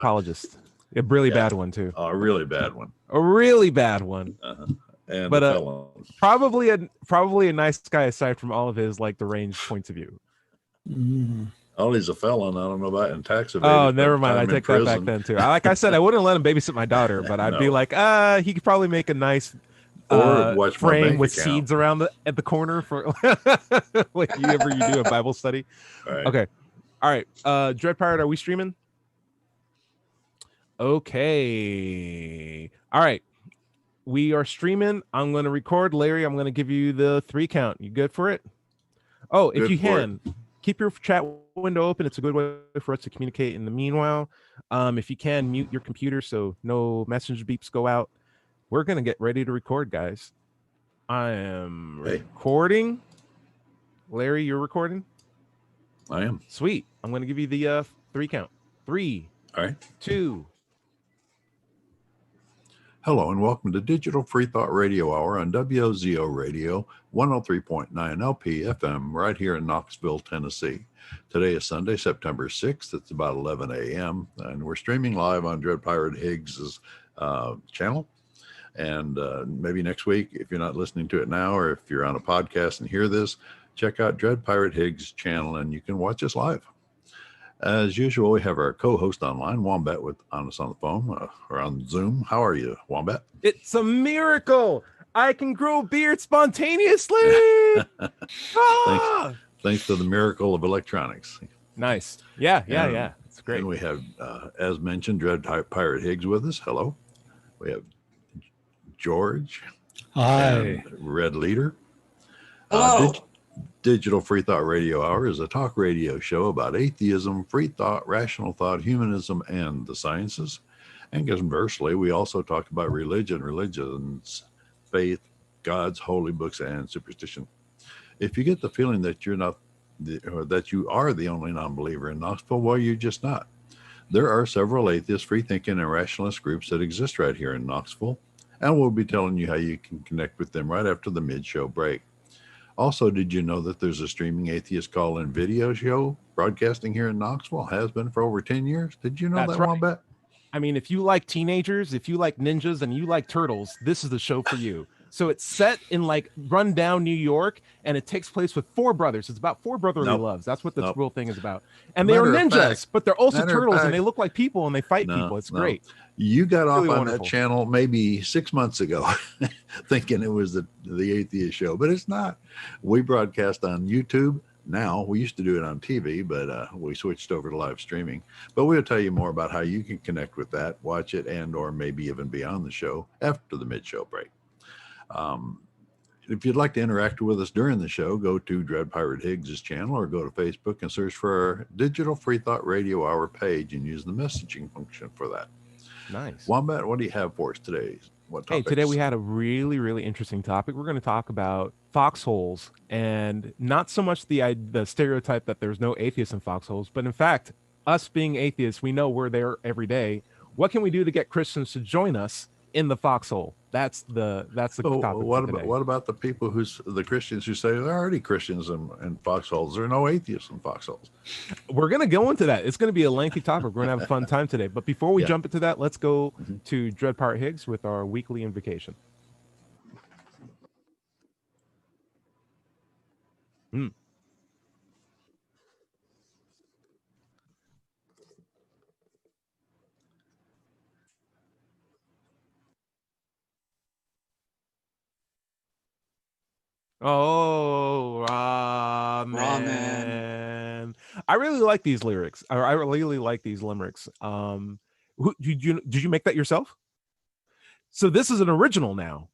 apologist. A really bad one too. A really bad one. A really bad one. And but a felon. probably a nice guy aside from all of his like deranged points of view. Oh, he's a felon. I don't know about in tax evasion. Oh, never mind. I take that back then too. Like I said, I wouldn't let him babysit my daughter, but I'd be like, he could probably make a nice or watch frame with account. seeds around at the corner for like you do a Bible study. Right. Okay. All right. Dread Pirate, are we streaming? Okay. All right. We are streaming. I'm going to record. Larry, I'm going to give you the 3 count. You good for it? Oh, if you can, keep your chat window open. It's a good way for us to communicate in the meanwhile. If you can, mute your computer so no messenger beeps go out. We're going to get ready to record, guys. I am recording. Larry, you're recording? I am. Sweet. I'm going to give you the 3 count. 3. All right. 2. Hello and welcome to Digital Free Thought Radio Hour on WOZO Radio 103.9 LP FM right here in Knoxville, Tennessee. Today is Sunday, September 6th. It's about 11 a.m. and we're streaming live on Dread Pirate Higgs's channel. And maybe next week, if you're not listening to it now, or if you're on a podcast and hear this, check out Dread Pirate Higgs channel and you can watch us live. As usual, we have our co-host online, Wombat, on us on the phone or on Zoom. How are you, Wombat? It's a miracle. I can grow beard spontaneously. Thanks to the miracle of electronics. Nice. Yeah. It's great. And we have, as mentioned, Dread Pirate Higgs with us. Hello. We have George. Hi. Red Leader. Hello. Digital Free Thought Radio Hour is a talk radio show about atheism, free thought, rational thought, humanism, and the sciences. And conversely, we also talk about religions, faith, gods, holy books, and superstition. If you get the feeling that that you are the only non-believer in Knoxville, well, you're just not. There are several atheist, free-thinking, and rationalist groups that exist right here in Knoxville, and we'll be telling you how you can connect with them right after the mid-show break. Also, did you know that there's a streaming atheist call-in video show broadcasting here in Knoxville? Has been for over 10 years. Did you know That's that, right. Wombat? I mean, if you like teenagers, if you like ninjas, and you like turtles, this is the show for you. So it's set in like rundown New York, and it takes place with 4 brothers. It's about 4 brotherly loves. That's what the real thing is about. And they are ninjas, but they're also turtles, and they look like people, and they fight people. It's great. You got off on that channel maybe 6 months ago thinking it was the atheist show, but it's not. We broadcast on YouTube now. We used to do it on TV, but we switched over to live streaming. But we'll tell you more about how you can connect with that, watch it, and or maybe even be on the show after the mid-show break. If you'd like to interact with us during the show, go to Dread Pirate Higgs' channel or go to Facebook and search for our Digital Free Thought Radio Hour page and use the messaging function for that. Nice. Wombat, what do you have for us today? What topics? Hey, today we had a really, really interesting topic. We're going to talk about foxholes, and not so much the stereotype that there's no atheists in foxholes, but in fact, us being atheists, we know we're there every day. What can we do to get Christians to join us in the foxhole? That's the topic. What about the people the Christians who say they're already Christians in foxholes? There are no atheists in foxholes. We're going to go into that. It's going to be a lengthy topic. We're going to have a fun time today. But before we jump into that, let's go to Dread Pirate Higgs with our weekly invocation. Oh, ramen. I really like these lyrics. I really like these limericks. Did you make that yourself? So this is an original now.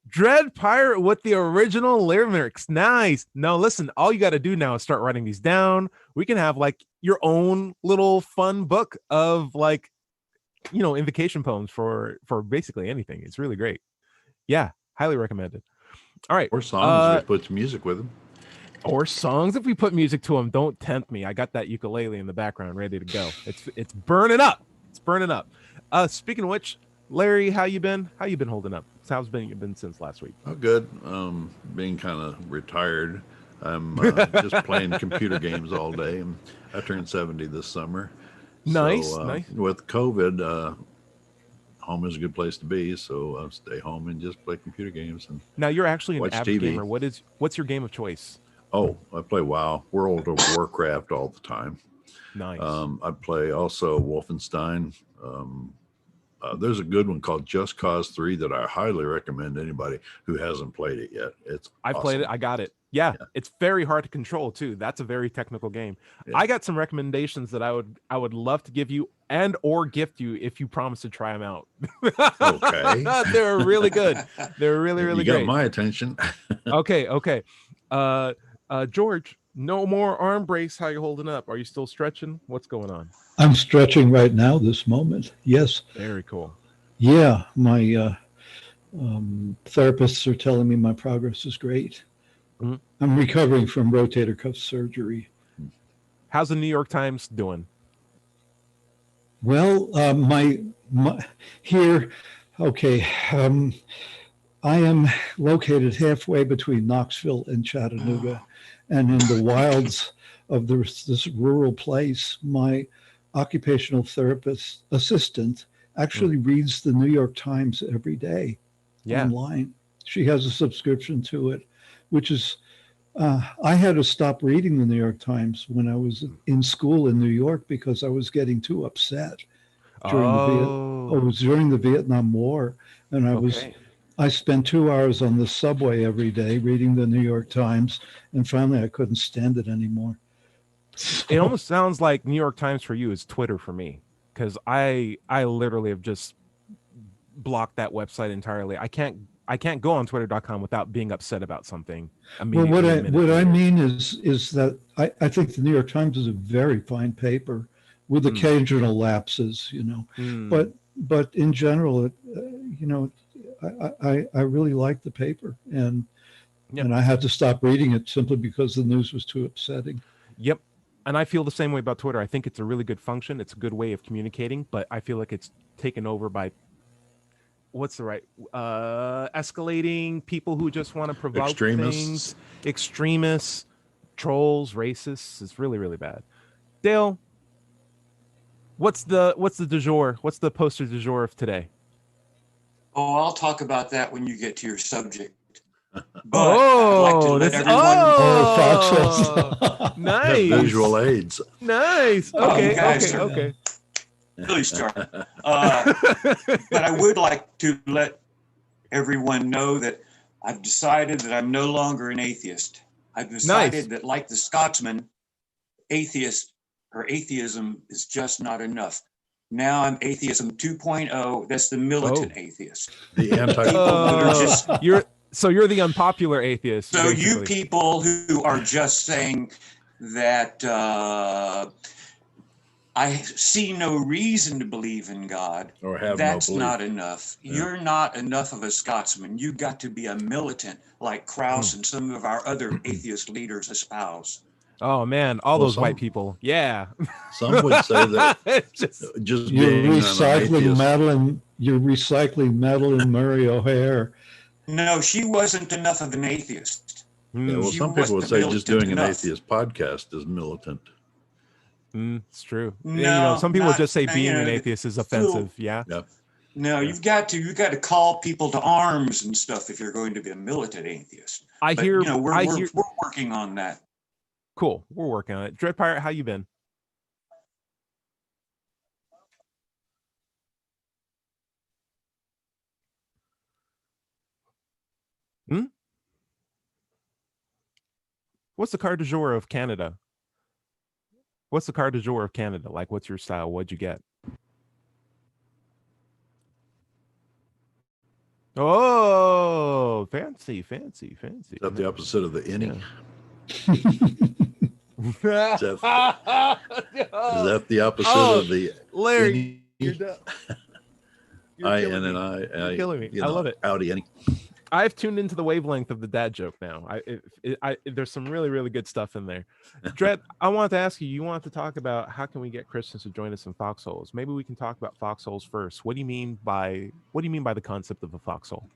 Dread Pirate with the original lyrics. Nice. Now listen, all you got to do now is start writing these down. We can have like your own little fun book of like, invocation poems for basically anything. It's really great. Yeah, highly recommended. All right. Or songs if we put music with them. Or songs if we put music to them. Don't tempt me. I got that ukulele in the background ready to go. It's burning up. It's burning up. Speaking of which, Larry, how you been? How you been holding up? How's you been since last week? Oh, good. Being kind of retired. I'm just playing computer games all day. I turned 70 this summer. Nice, So nice. with COVID, home is a good place to be. So I stay home and just play computer games and Now you're actually an watch avid TV. gamer. What's your game of choice? Oh, I play WoW, World of Warcraft all the time. Nice. I play also Wolfenstein. There's a good one called Just Cause 3 that I highly recommend anybody who hasn't played it yet. It's I've awesome. played it. I got it. Yeah, it's very hard to control too. That's a very technical game. Yeah. I got some recommendations that I would love to give you and or gift you if you promise to try them out. Okay. They're really good. They're really You great. got my attention. Okay. George, no more arm brace. How you holding up? Are you still stretching? What's going on? I'm stretching right now, this moment. Yes. Very cool. Yeah, my therapists are telling me my progress is great. Mm-hmm. I'm recovering from rotator cuff surgery. How's the New York Times doing? Well, my here, okay. I am located halfway between Knoxville and Chattanooga, and in the wilds of this rural place, my occupational therapist assistant actually reads the New York Times every day online. She has a subscription to it, which is, I had to stop reading the New York Times when I was in school in New York because I was getting too upset during during the Vietnam War. And I spent 2 hours on the subway every day reading the New York Times, and finally I couldn't stand it anymore. So, it almost sounds like New York Times for you is Twitter for me, because I literally have just blocked that website entirely. I can't go on twitter.com without being upset about something. Well, what I mean is that I think the New York Times is a very fine paper with occasional lapses, but in general, I really like the paper, and I had to stop reading it simply because the news was too upsetting. Yep. And I feel the same way about Twitter. I think it's a really good function. It's a good way of communicating, but I feel like it's taken over by escalating people who just want to provoke things, extremists, trolls, racists. It's really, really bad. Dale, what's the du jour? What's the poster du jour of today? Oh, I'll talk about that when you get to your subject. But I'd like to let everyone. Nice. Visual aids. Nice. Okay. Really start. But I would like to let everyone know that I've decided that I'm no longer an atheist. I've decided that, like the Scotsman, atheism is just not enough. Now I'm atheism 2.0. That's the militant atheist. The anti. You're the unpopular atheist. So basically. You people who are just saying that I see no reason to believe in God, or have that's no not enough. Yeah. You're not enough of a Scotsman. You got to be a militant like Krauss and some of our other atheist leaders espouse. Oh man, those white people. Yeah. Some would say that just you're recycling Madeline. You're recycling Madeline Murray O'Hare. No, she wasn't enough of an atheist. Yeah, well, some people would say just doing an atheist podcast is militant. It's true. No, some people just say being an atheist is offensive. Yeah. No, you've got to call people to arms and stuff if you're going to be a militant atheist. We're working on that. Cool. We're working on it. Dread Pirate, how you been? What's the carte du jour of Canada? What's the carte du jour of Canada? Like, what's your style? What'd you get? Oh, fancy. Is that the opposite of the innie? Is that the opposite of the Larry? You're done. You're killing me. I love it. Audi any. I've tuned into the wavelength of the dad joke now. There's some really, really good stuff in there. Dred, I wanted to ask you. You wanted to talk about how can we get Christians to join us in foxholes? Maybe we can talk about foxholes first. What do you mean by the concept of a foxhole?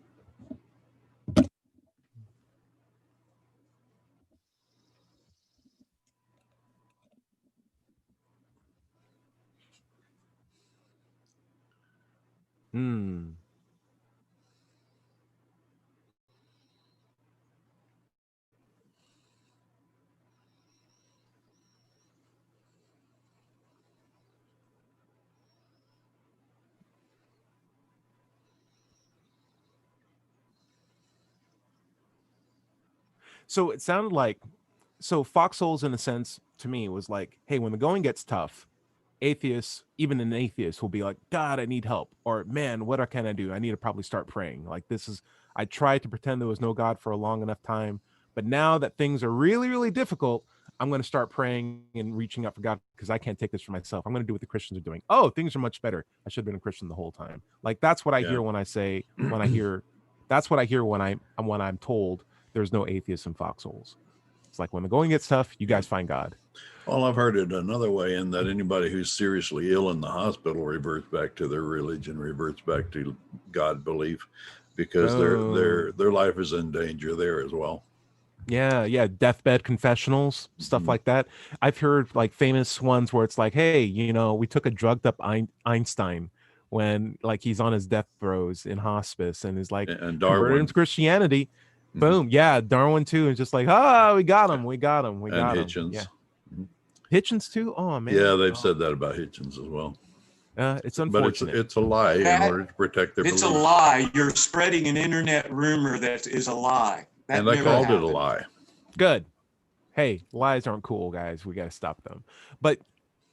Hmm. So it sounded like, so foxholes in a sense to me was like, hey, when the going gets tough, atheists, even an atheist will be like, God, I need help. Or man, what can I do? I need to probably start praying. Like this is, I tried to pretend there was no God for a long enough time, but now that things are really, really difficult, I'm going to start praying and reaching out for God because I can't take this for myself. I'm going to do what the Christians are doing. Oh, things are much better. I should have been a Christian the whole time. Like that's what I hear when I say, when I hear, that's what I hear when I'm told there's no atheists in foxholes. It's like when the going gets tough, you guys find God. Well, I've heard it another way, in that anybody who's seriously ill in the hospital reverts back to their religion, reverts back to God belief, because their life is in danger there as well. Yeah, deathbed confessionals, stuff like that. I've heard like famous ones where it's like, hey, we took a drugged up Einstein when like he's on his death throes in hospice and is like And converted Darwin. into Christianity. Boom. Yeah, Darwin too. And just like, we got him. We got him. We got him. Hitchens. Yeah. Hitchens too? Oh man. Yeah, they've said that about Hitchens as well. It's unfortunate. But it's a lie in order to protect their It's beliefs. a lie. You're spreading an internet rumor that is a lie. And I called it a lie. Good. Hey, lies aren't cool, guys. We got to stop them. But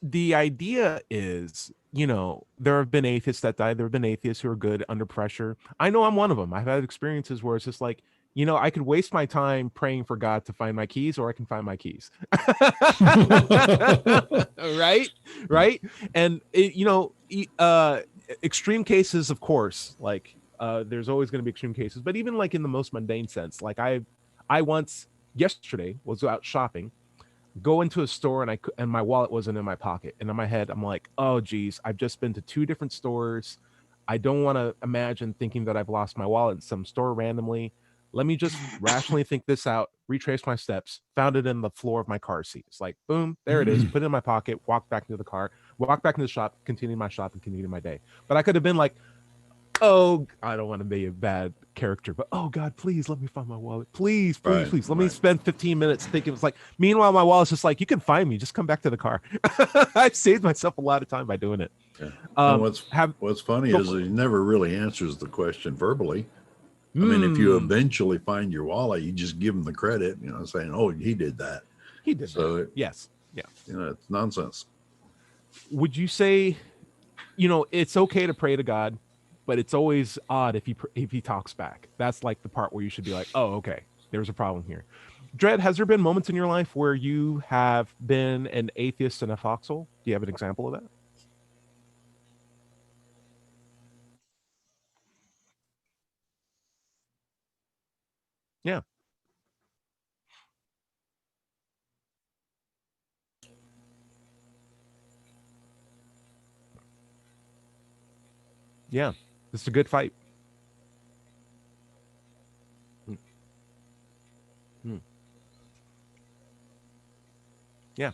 the idea is, there have been atheists that died. There have been atheists who are good under pressure. I know I'm one of them. I've had experiences where it's just like, I could waste my time praying for God to find my keys, or I can find my keys. Right. And extreme cases, of course, like there's always going to be extreme cases, but even like in the most mundane sense, like I once yesterday was out shopping, go into a store, and my wallet wasn't in my pocket, and in my head I'm like, oh geez, I've just been to 2 different stores. I don't want to imagine thinking that I've lost my wallet in some store randomly. Let me just rationally think this out, retrace my steps, found it in the floor of my car seat. It's like, boom, there it is, put it in my pocket, walk back into the car, walk back into the shop, continue my shop, and continue my day. But I could have been like, oh, I don't want to be a bad character, but oh God, please let me find my wallet. Please. Let me spend 15 minutes thinking. It's like, meanwhile, my wallet's just like, you can find me. Just come back to the car. I've saved myself a lot of time by doing it. Yeah. What's funny is he never really answers the question verbally. I mean, if you eventually find your wallet, you just give him the credit, saying, oh, he did that. He did. So yes. Yeah. It's nonsense. Would you say, it's okay to pray to God, but it's always odd if he talks back? That's like the part where you should be like, oh, okay, there's a problem here. Dredd, has there been moments in your life where you have been an atheist in a foxhole? Do you have an example of that? Yeah. Yeah. This is a good fight. Yeah.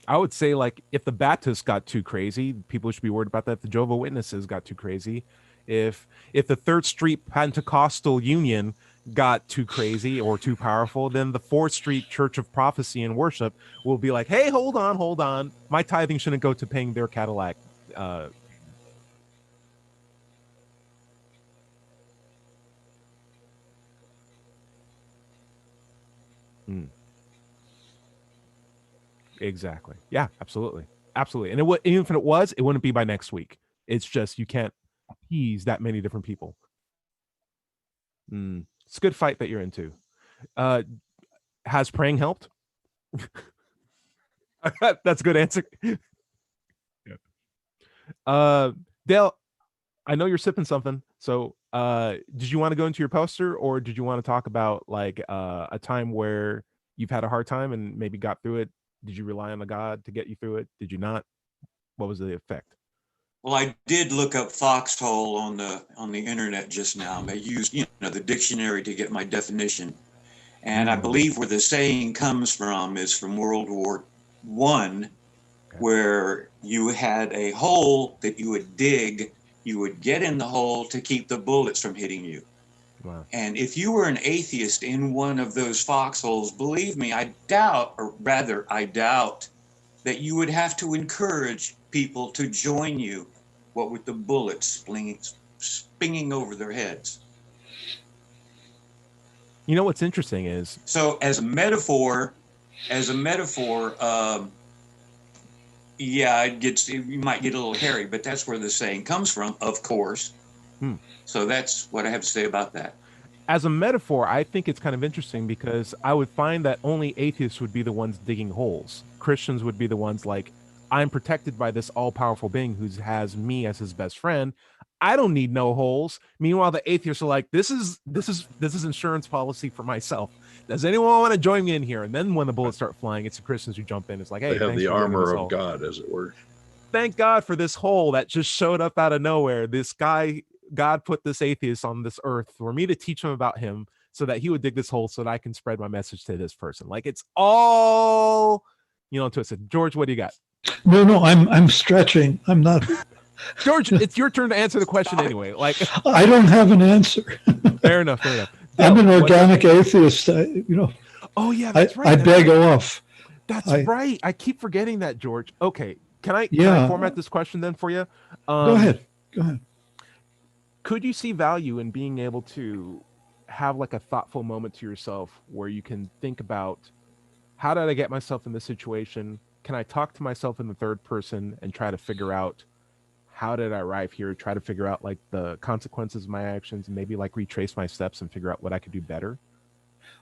I would say, like, if the Baptists got too crazy, people should be worried about that. If the Jehovah's Witnesses got too crazy, if the Third Street Pentecostal Union got too crazy or too powerful, then the Fourth Street Church of Prophecy and Worship will be like, hey, hold on. My tithing shouldn't go to paying their Cadillac. Exactly. Yeah, absolutely. And even if it was, it wouldn't be by next week. It's just you can't appease that many different people. It's a good fight that you're into. Has praying helped? That's a good answer. Dale, I know you're sipping something. So did you want to go into your poster, or did you want to talk about like a time where you've had a hard time and maybe got through it? Did you rely on the God to get you through it? Did you not? What was the effect? Well, I did look up foxhole on the internet just now. I used the dictionary to get my definition, and I believe where the saying comes from is from World War I, where you had a hole that you would dig. You would get in the hole to keep the bullets from hitting you. Wow. And if you were an atheist in one of those foxholes, believe me, I doubt that you would have to encourage people to join you, what with the bullets spinging over their heads. You know what's interesting is, so as a metaphor, yeah, you might get a little hairy, but that's where the saying comes from, of course. So that's what I have to say about that. As a metaphor, I think it's kind of interesting because I would find that only atheists would be the ones digging holes. Christians would be the ones like, I'm protected by this all-powerful being who has me as his best friend. I don't need no holes. Meanwhile, the atheists are like, this is insurance policy for myself. Does anyone want to join me in here? And then when the bullets start flying, it's the Christians who jump in. It's like, hey, they have the armor of God, as it were. Thank God for this hole that just showed up out of nowhere. This guy, God put this atheist on this earth for me to teach him about him so that he would dig this hole so that I can spread my message to this person. Like, it's all, twisted. George, what do you got? No, I'm stretching. I'm not. George, it's your turn to answer the question anyway. Like, I don't have an answer. Fair enough. Dale, I'm an organic atheist. Oh yeah, that's right. I beg off. That's right. I keep forgetting that, George. Okay, can I format this question then for you? Go ahead. Could you see value in being able to have like a thoughtful moment to yourself where you can think about, how did I get myself in this situation? Can I talk to myself in the third person and try to figure out, how did I arrive here? Try to figure out like the consequences of my actions and maybe like retrace my steps and figure out what I could do better?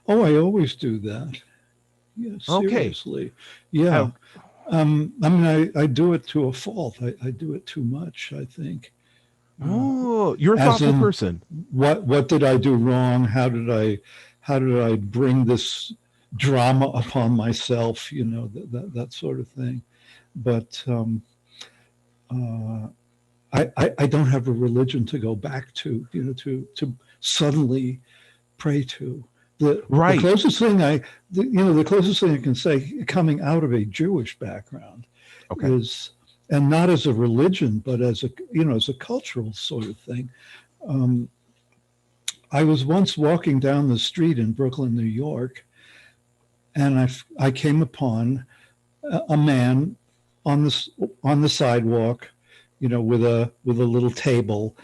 Oh, I always do that. Yeah, seriously. Okay. Yeah. I mean, I do it to a fault. I do it too much, I think. Oh, you're a thoughtful person. What did I do wrong? How did I bring this drama upon myself? That sort of thing. But I don't have a religion to go back to, to suddenly pray to. The closest thing the closest thing I can say, coming out of a Jewish background, is, and not as a religion, but as a cultural sort of thing. I was once walking down the street in Brooklyn, New York, and I came upon a man on the sidewalk, with a little table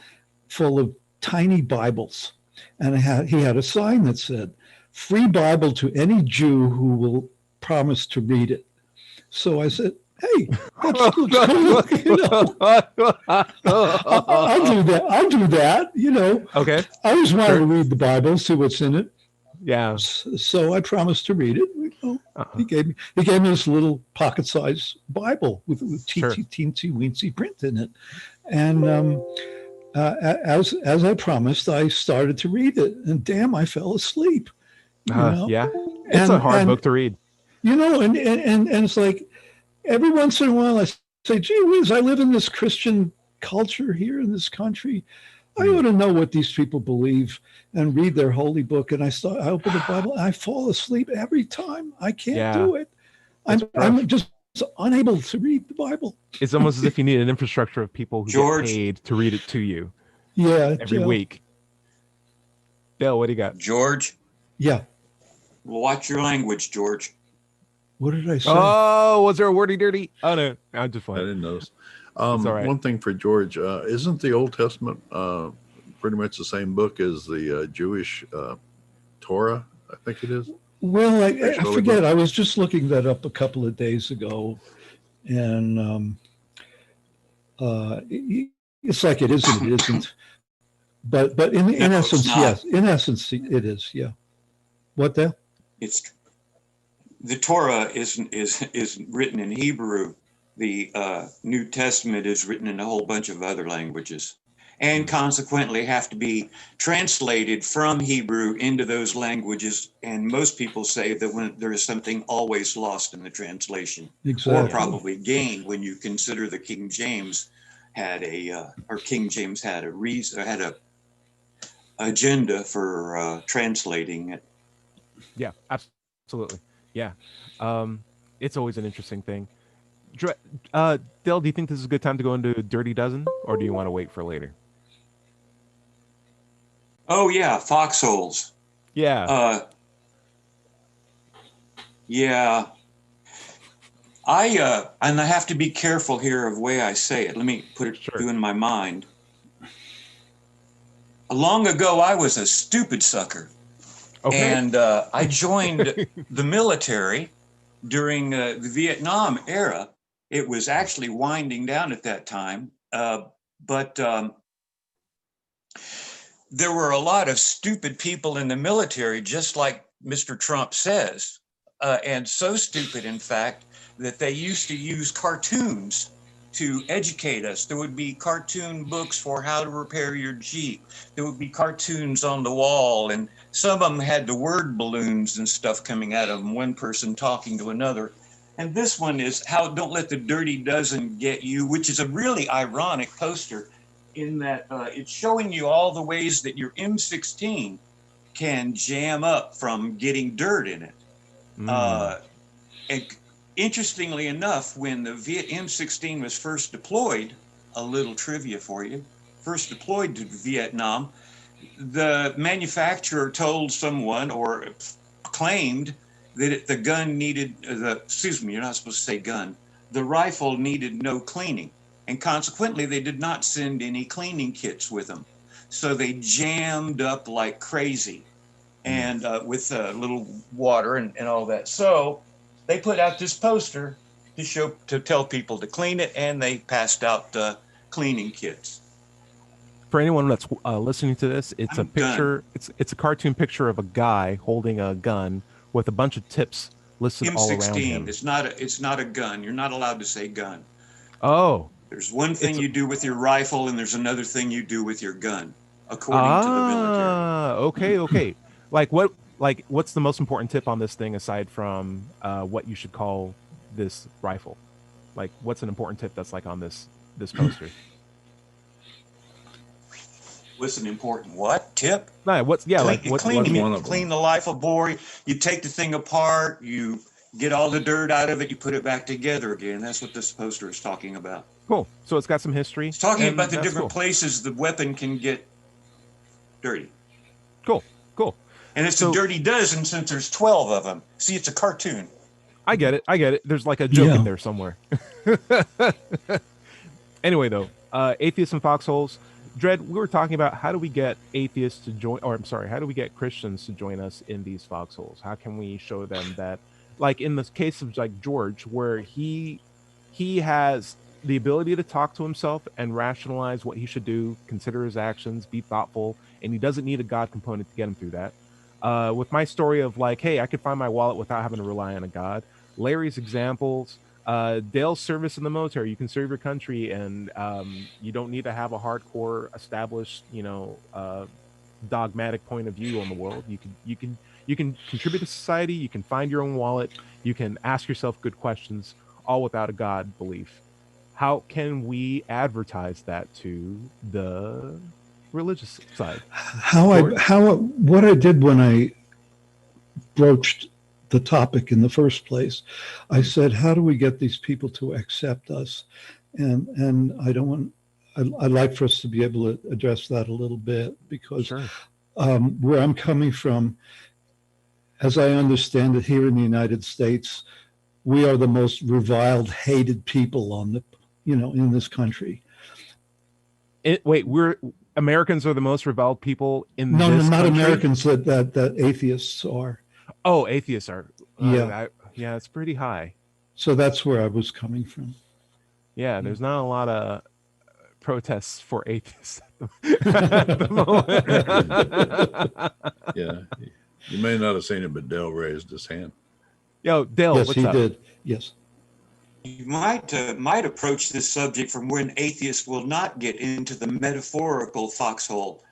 full of tiny Bibles, and he had a sign that said, "Free Bible to any Jew who will promise to read it." So I said, "Hey, that looks cool." I'll do that. Okay. I always wanted to read the Bible, see what's in it. Yeah. So I promised to read it. He gave me this little pocket-sized Bible with teensy weensy print in it, and as I promised, I started to read it, and damn, I fell asleep. Yeah, it's a hard book to read. And it's like every once in a while I say, "Gee whiz, I live in this Christian culture here in this country. I ought to know what these people believe and read their holy book." And I open the Bible, and I fall asleep every time. I can't do it. I'm just unable to read the Bible. It's almost as if you need an infrastructure of people who get paid to read it to you. Yeah, every week. Dale, what do you got? George? Yeah. Watch your language, George. What did I say? Oh, was there a wordy dirty? Oh no, I'm just playing. I didn't notice. All right. One thing for George, isn't the Old Testament pretty much the same book as the Jewish Torah? I think it is. Well, I forget. I was just looking that up a couple of days ago, and it's like it is and it isn't. But in essence, yes. In essence, it is. Yeah. What the? It's the Torah is written in Hebrew. The New Testament is written in a whole bunch of other languages, and consequently have to be translated from Hebrew into those languages. And most people say that when there is something always lost in the translation, or probably gained when you consider the King James had or King James had a reason, had a agenda for translating it. Yeah, absolutely. Yeah. It's always an interesting thing. Dale, do you think this is a good time to go into Dirty Dozen, or do you want to wait for later? Oh yeah, foxholes. Yeah. Yeah. And I have to be careful here of the way I say it. Let me put it Sure. through in my mind. Long ago, I was a stupid sucker. Okay. And I joined the military during the Vietnam era. It was actually winding down at that time. But there were a lot of stupid people in the military, just like Mr. Trump says. And so stupid, in fact, that they used to use cartoons to educate us. There would be cartoon books for how to repair your Jeep. There would be cartoons on the wall, and some of them had the word balloons and stuff coming out of them, one person talking to another. And this one is how Don't Let the Dirty Dozen Get You, which is a really ironic poster in that it's showing you all the ways that your M16 can jam up from getting dirt in it. And interestingly enough, when the M16 was first deployed, a little trivia for you, first deployed to Vietnam, the manufacturer told someone or claimed that the gun needed, excuse me, you're not supposed to say gun, the rifle needed no cleaning. And consequently, they did not send any cleaning kits with them. So they jammed up like crazy and with a little water and all that. So they put out this poster to tell people to clean it, and they passed out cleaning kits. For anyone that's listening to this, it's a picture. It's a cartoon picture of a guy holding a gun with a bunch of tips listed M16, all around him. It's not a gun. You're not allowed to say gun. Oh. There's one thing you do with your rifle, and there's another thing you do with your gun, according to the military. Okay. What's the most important tip on this thing aside from what you should call this rifle? Like, what's an important tip that's like on this poster? What's an important what tip? No, Clean the rifle bore. You take the thing apart. You get all the dirt out of it. You put it back together again. That's what this poster is talking about. Cool. So it's got some history. It's talking about the different places the weapon can get dirty. Cool. And it's a dirty dozen since there's 12 of them. See, it's a cartoon. I get it. There's like a joke in there somewhere. Anyway, though, atheists and foxholes. Dred, we were talking about how do we get atheists to join, or I'm sorry, how do we get Christians to join us in these foxholes? How can we show them that, like in the case of like George, where he has the ability to talk to himself and rationalize what he should do, consider his actions, be thoughtful, and he doesn't need a God component to get him through that. With my story of like, hey, I could find my wallet without having to rely on a God. Larry's examples, Dale's service in the military. You can serve your country, and you don't need to have a hardcore, established, dogmatic point of view on the world. You can contribute to society. You can find your own wallet. You can ask yourself good questions, all without a God belief. How can we advertise that to the religious side? What I did when I broached the topic in the first place, I said, how do we get these people to accept us? And I'd like for us to be able to address that a little bit, because where I'm coming from, as I understand it, here in the United States, we are the most reviled, hated people in this country. We're Americans are the most reviled people in this country? No, not Americans. That atheists are. Oh, atheists are. Yeah, it's pretty high. So that's where I was coming from. Yeah, there's not a lot of protests for atheists at the moment. Yeah, you may not have seen it, but Dale raised his hand. Yo, Dale, yes, what's he up? did. Yes. You might approach this subject from when atheists will not get into the metaphorical foxhole.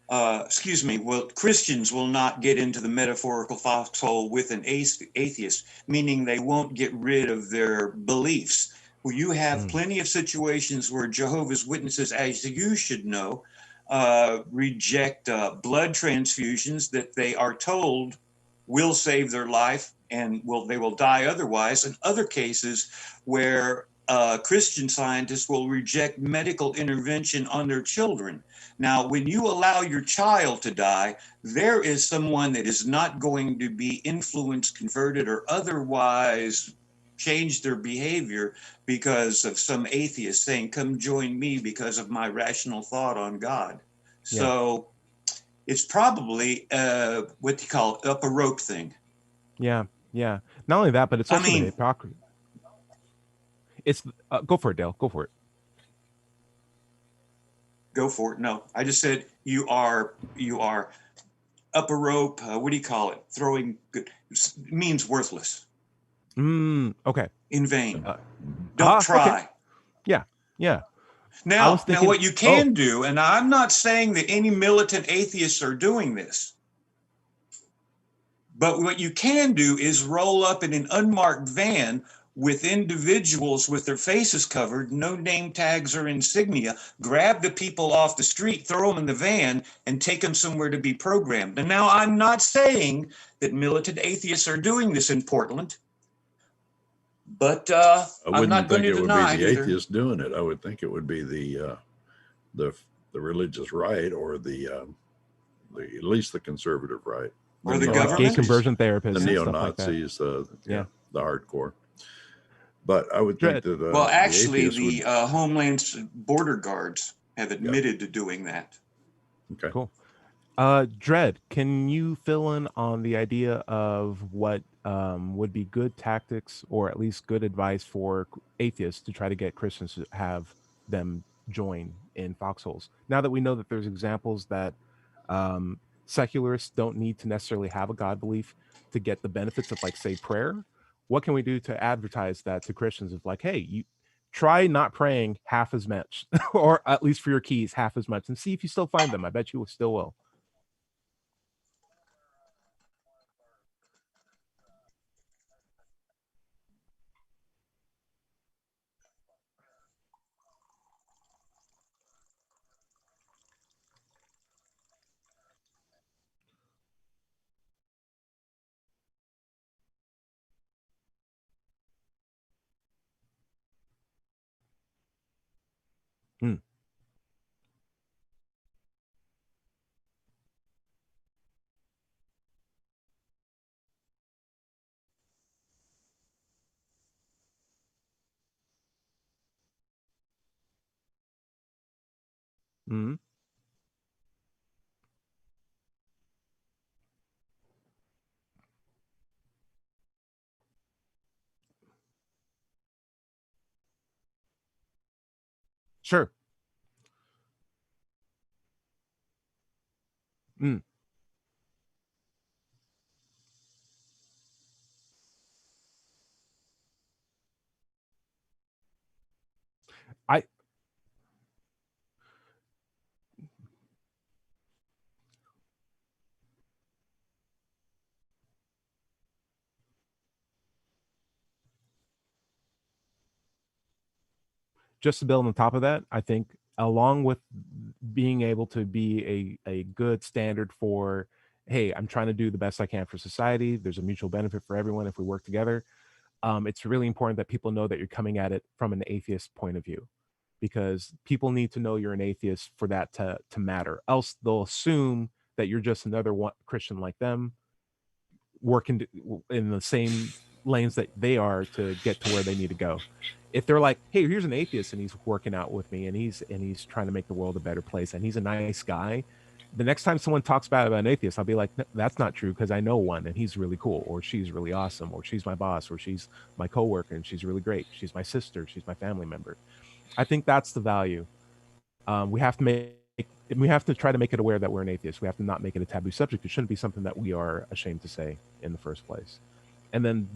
Christians will not get into the metaphorical foxhole with an atheist, meaning they won't get rid of their beliefs. Well, you have plenty of situations where Jehovah's Witnesses, as you should know, reject blood transfusions that they are told will save their life and they will die otherwise. In other cases where Christian scientists will reject medical intervention on their children. Now, when you allow your child to die, there is someone that is not going to be influenced, converted, or otherwise change their behavior because of some atheist saying, come join me because of my rational thought on God. Yeah. So it's probably what they call up a rope thing. Yeah. Yeah. Not only that, but it's also the hypocrisy. It's go for it, Dale. Go for it. Go for it. No, I just said you are up a rope. What do you call it? Throwing good means worthless. Okay. In vain. Don't try. Okay. Yeah. Yeah. Now what you can do, and I'm not saying that any militant atheists are doing this, but what you can do is roll up in an unmarked van with individuals with their faces covered, no name tags or insignia, grab the people off the street, throw them in the van, and take them somewhere to be programmed. And now I'm not saying that militant atheists are doing this in Portland, but I'm not going to deny it would be the atheists doing it. I would think it would be the religious right, or the at least the conservative right, or the government, gay conversion therapists, the neo-Nazis, the hardcore. But I would think that well, actually, the Homeland Border Guards have admitted to doing that. Okay, cool. Dredd, can you fill in on the idea of what would be good tactics, or at least good advice for atheists to try to get Christians to have them join in foxholes? Now that we know that there's examples that secularists don't need to necessarily have a God belief to get the benefits of, like, say, prayer, what can we do to advertise that to Christians of, like, hey, you try not praying half as much, or at least for your keys half as much, and see if you still find them. I bet you still will. Mm-hmm. Sure. I just to build on top of that, I think along with being able to be a good standard for, hey, I'm trying to do the best I can for society, there's a mutual benefit for everyone if we work together. It's really important that people know that you're coming at it from an atheist point of view, because people need to know you're an atheist for that to matter. Else they'll assume that you're just another one Christian like them, working in the same lanes that they are to get to where they need to go. If they're like, hey, here's an atheist and he's working out with me and he's trying to make the world a better place and he's a nice guy, the next time someone talks bad about an atheist, I'll be like, that's not true, because I know one and he's really cool, or she's really awesome, or she's my boss, or she's my coworker and she's really great, she's my sister, she's my family member. I think that's the value. We have to try to make it aware that we're an atheist. We have to not make it a taboo subject. It shouldn't be something that we are ashamed to say in the first place. And then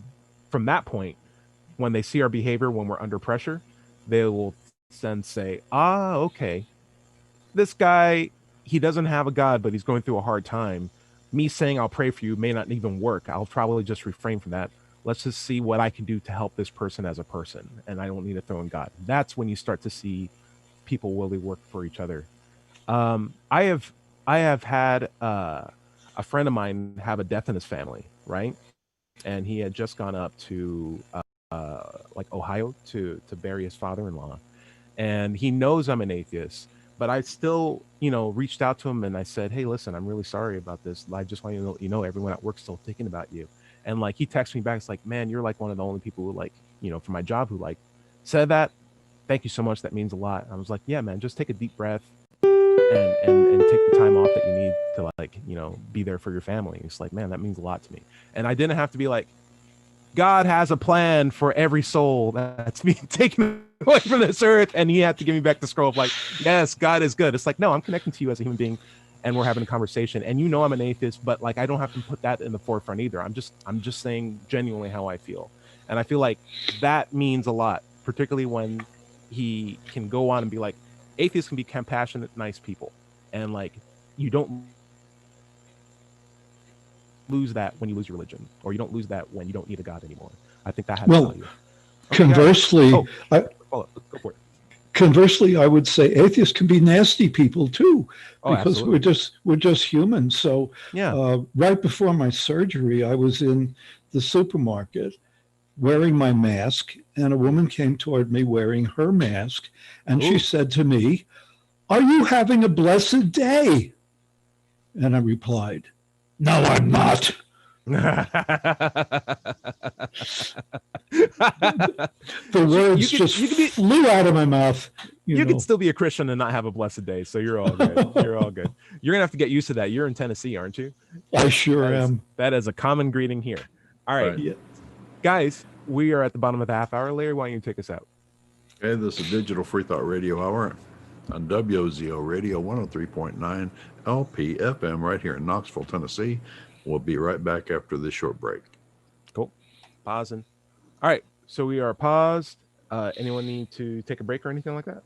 from that point, when they see our behavior when we're under pressure, they will then say, okay, this guy, he doesn't have a God, but he's going through a hard time. Me saying I'll pray for you may not even work. I'll probably just refrain from that. let's just see what I can do to help this person as a person, and I don't need to throw in God. That's when you start to see people really work for each other. I have had a friend of mine have a death in his family, right? And he had just gone up to like Ohio to bury his father-in-law, and he knows I'm an atheist, but I still, reached out to him and I said, hey, listen, I'm really sorry about this. I just want you to know, everyone at work's still thinking about you. And like, he texted me back. It's like, man, you're like one of the only people who like, for my job who like said that. Thank you so much. That means a lot. I was like, yeah, man, just take a deep breath and take the time off that you need to like, be there for your family. It's like, man, that means a lot to me. And I didn't have to be like, God has a plan for every soul that's being taken away from this earth, and he had to give me back the scroll of like, yes, God is good. It's like, no, I'm connecting to you as a human being, and we're having a conversation. And I'm an atheist, but like, I don't have to put that in the forefront either. I'm just saying genuinely how I feel, and I feel like that means a lot, particularly when he can go on and be like, atheists can be compassionate, nice people, and like, you don't lose that when you lose your religion, or you don't lose that when you don't need a God anymore. I think that has value. Okay, conversely, go for it. Conversely, I would say atheists can be nasty people too, because absolutely. we're just human. So yeah, right before my surgery, I was in the supermarket wearing my mask, and a woman came toward me wearing her mask, and she said to me, "Are you having a blessed day?" And I replied, "No, I'm not." The words flew out of my mouth. You can still be a Christian and not have a blessed day, so you're all good. You're all good. You're gonna have to get used to that. You're in Tennessee, aren't you? I sure am. That is a common greeting here. All right. Yeah. Guys, we are at the bottom of the half hour. Larry, why don't you take us out? Okay, this is Digital Free Thought Radio Hour on WOZO Radio 103.9 LPFM right here in Knoxville, Tennessee. We'll be right back after this short break. Cool. Pausing. All right, so we are paused. Anyone need to take a break or anything like that?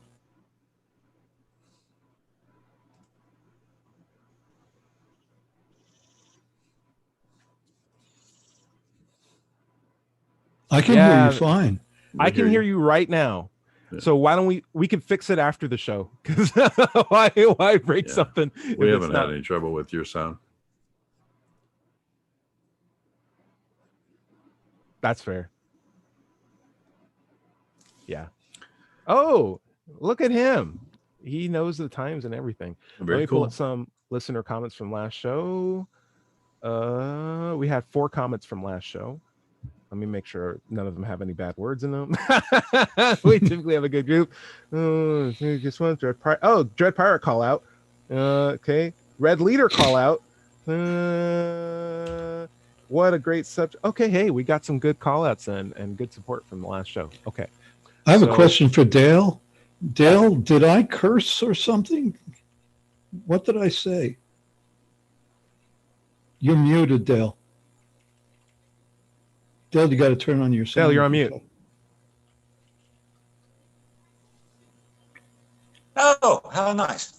I can hear you fine. I can hear you right now. Yeah. So why don't we can fix it after the show? Because why break something? We haven't had any trouble with your sound. That's fair. Yeah. Oh, look at him. He knows the times and everything. Very Let me cool. pull up some listener comments from last show. We had 4 comments from last show. Let me make sure none of them have any bad words in them. We typically have a good group. Just one Dread Pirate call out. Okay. Red Leader call out. What a great subject. Okay, hey, we got some good call outs and good support from the last show. Okay. I have a question for Dale. Dale, did I curse or something? What did I say? You're muted, Dale. Dale, you got to turn on your sound. Dale, you're on mute. Oh, how nice.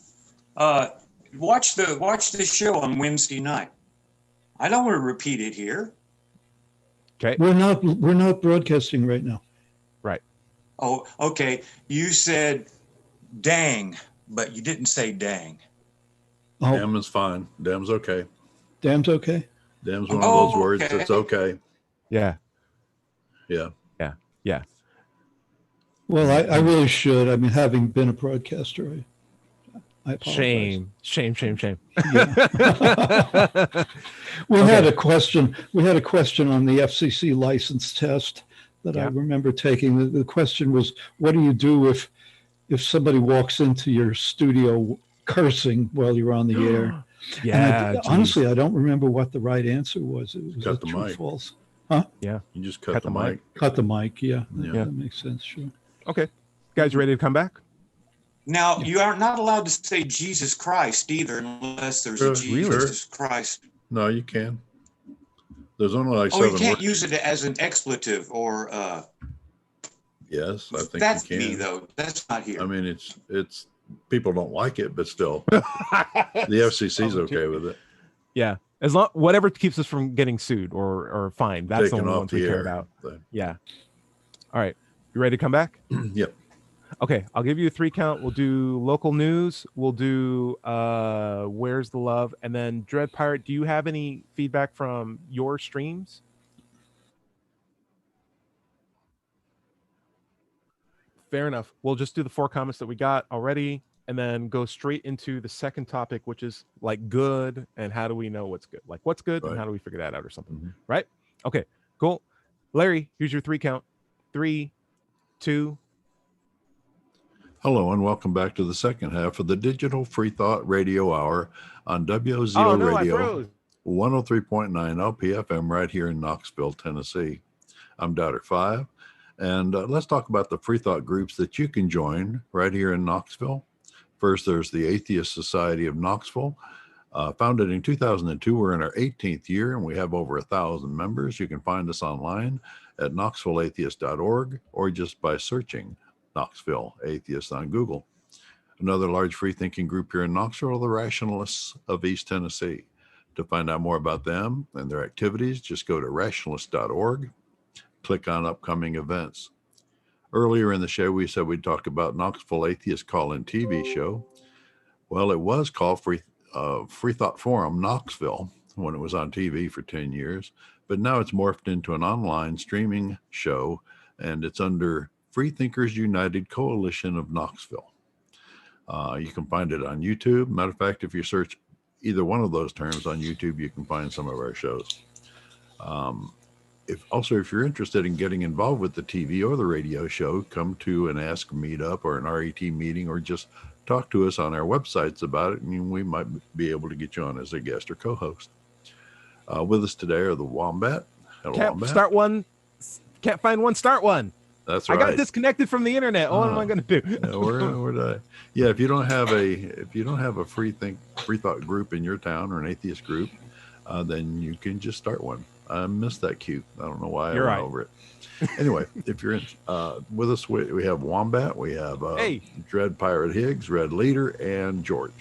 Watch the show on Wednesday night. I don't want to repeat it here. Okay. We're not broadcasting right now. Right. Oh, okay. You said dang, but you didn't say dang. Oh. Damn is fine. Damn's okay. Damn's okay? Damn's one of those words that's okay. Yeah. Yeah. Yeah. Yeah. Well, I really should. I mean, having been a broadcaster, I apologize. Shame. Yeah. We had a question on the FCC license test that I remember taking. The question was, what do you do if somebody walks into your studio cursing while you're on the air? Yeah. Honestly, I don't remember what the right answer was. It was cut the true, mic. false. Huh? Yeah. You just cut the mic. Cut the mic. Yeah. That makes sense. Sure. Okay. Guys, ready to come back? Now, you are not allowed to say Jesus Christ either unless there's a Jesus Christ. No, you can. There's only like 7 words. Oh, you can't words. use it as an expletive or... Yes, I think that's you can. me, though. That's not here. I mean, it's people don't like it, but still. The FCC's okay with it. Yeah. As long whatever keeps us from getting sued or fined. That's the Taken only off ones the we care air. about. Yeah. All right. You ready to come back? Yep. Okay, I'll give you a 3 count. We'll do local news. We'll do Where's the Love? And then Dread Pirate, do you have any feedback from your streams? Fair enough. We'll just do the 4 comments that we got already and then go straight into the second topic, which is like good and how do we know what's good? Like what's good and how do we figure that out or something? Mm-hmm. Right? Okay, cool. Larry, here's your 3 count. 3, 2. Hello and welcome back to the second half of the Digital Free Thought Radio Hour on WOZO Radio 103.9 LPFM right here in Knoxville, Tennessee. I'm Doubter 5, and let's talk about the free thought groups that you can join right here in Knoxville. First, there's the Atheist Society of Knoxville. Founded in 2002, we're in our 18th year, and we have over 1,000 members. You can find us online at knoxvilleatheist.org or just by searching Knoxville Atheists on Google. Another large free thinking group here in Knoxville are the Rationalists of East Tennessee. To find out more about them and their activities, just go to rationalist.org, click on upcoming events. Earlier in the show, we said we'd talk about Knoxville Atheist Call-In TV show. Well, it was called Free Thought Forum Knoxville when it was on TV for 10 years, but now it's morphed into an online streaming show, and it's under Free Thinkers United Coalition of Knoxville. You can find it on YouTube. Matter of fact, if you search either one of those terms on YouTube, you can find some of our shows. If you're interested in getting involved with the TV or the radio show, come to an Ask Meetup or an RET meeting, or just talk to us on our websites about it, and we might be able to get you on as a guest or co-host. With us today are the Wombat. Hello, Wombat. Start one. Can't find one. Start one. That's right. I got disconnected from the internet. What am I going to do? Yeah, if you don't have a free thought group in your town or an atheist group, then you can just start one. I missed that cue. I don't know why I went over it. Anyway, if you're in with us, we have Wombat, we have Dread Pirate Higgs, Red Leader, and George.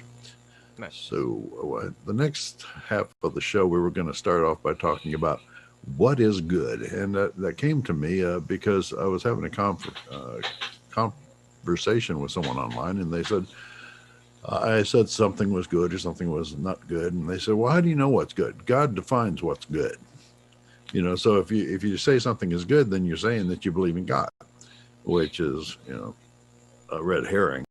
Nice. So the next half of the show, we were going to start off by talking about what is good, and that came to me because I was having a conversation with someone online, and they said I said something was good or something was not good, and they said, "Well, how do you know what's good? God defines what's good." So if you say something is good, then you're saying that you believe in God, which is a red herring,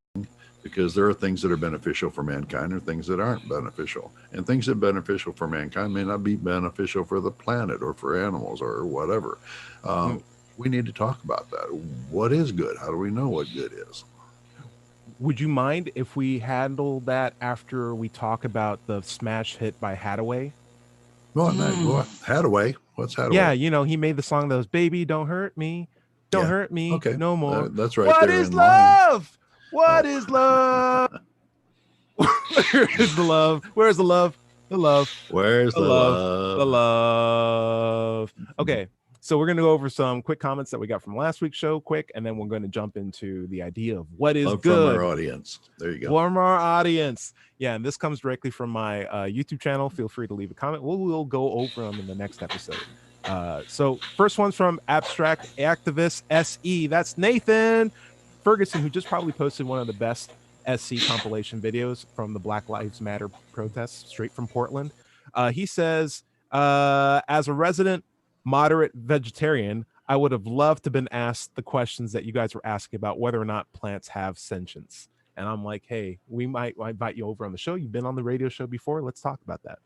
because there are things that are beneficial for mankind and things that aren't beneficial, and things that are beneficial for mankind may not be beneficial for the planet or for animals or whatever. We need to talk about that. What is good? How do we know what good is? Would you mind if we handle that after we talk about the smash hit by Hathaway? What? Hathaway? What's Hathaway? Yeah, he made the song that was "Baby, Don't Hurt Me, Don't Hurt Me, okay. No More." That's right. What is love? What is love? Where is the love? Where's the love? The love. Where's the love? The love. Okay, so we're going to go over some quick comments that we got from last week's show, and then we're going to jump into the idea of what is good. From our audience. There you go. From our audience. Yeah, and this comes directly from my YouTube channel. Feel free to leave a comment. We'll go over them in the next episode. So first one's from Abstract Activist SE. That's Nathan Ferguson, who just probably posted one of the best SC compilation videos from the Black Lives Matter protests straight from Portland. He says, as a resident moderate vegetarian, I would have loved to have been asked the questions that you guys were asking about whether or not plants have sentience. And I'm like, hey, we might invite you over on the show. You've been on the radio show before. Let's talk about that.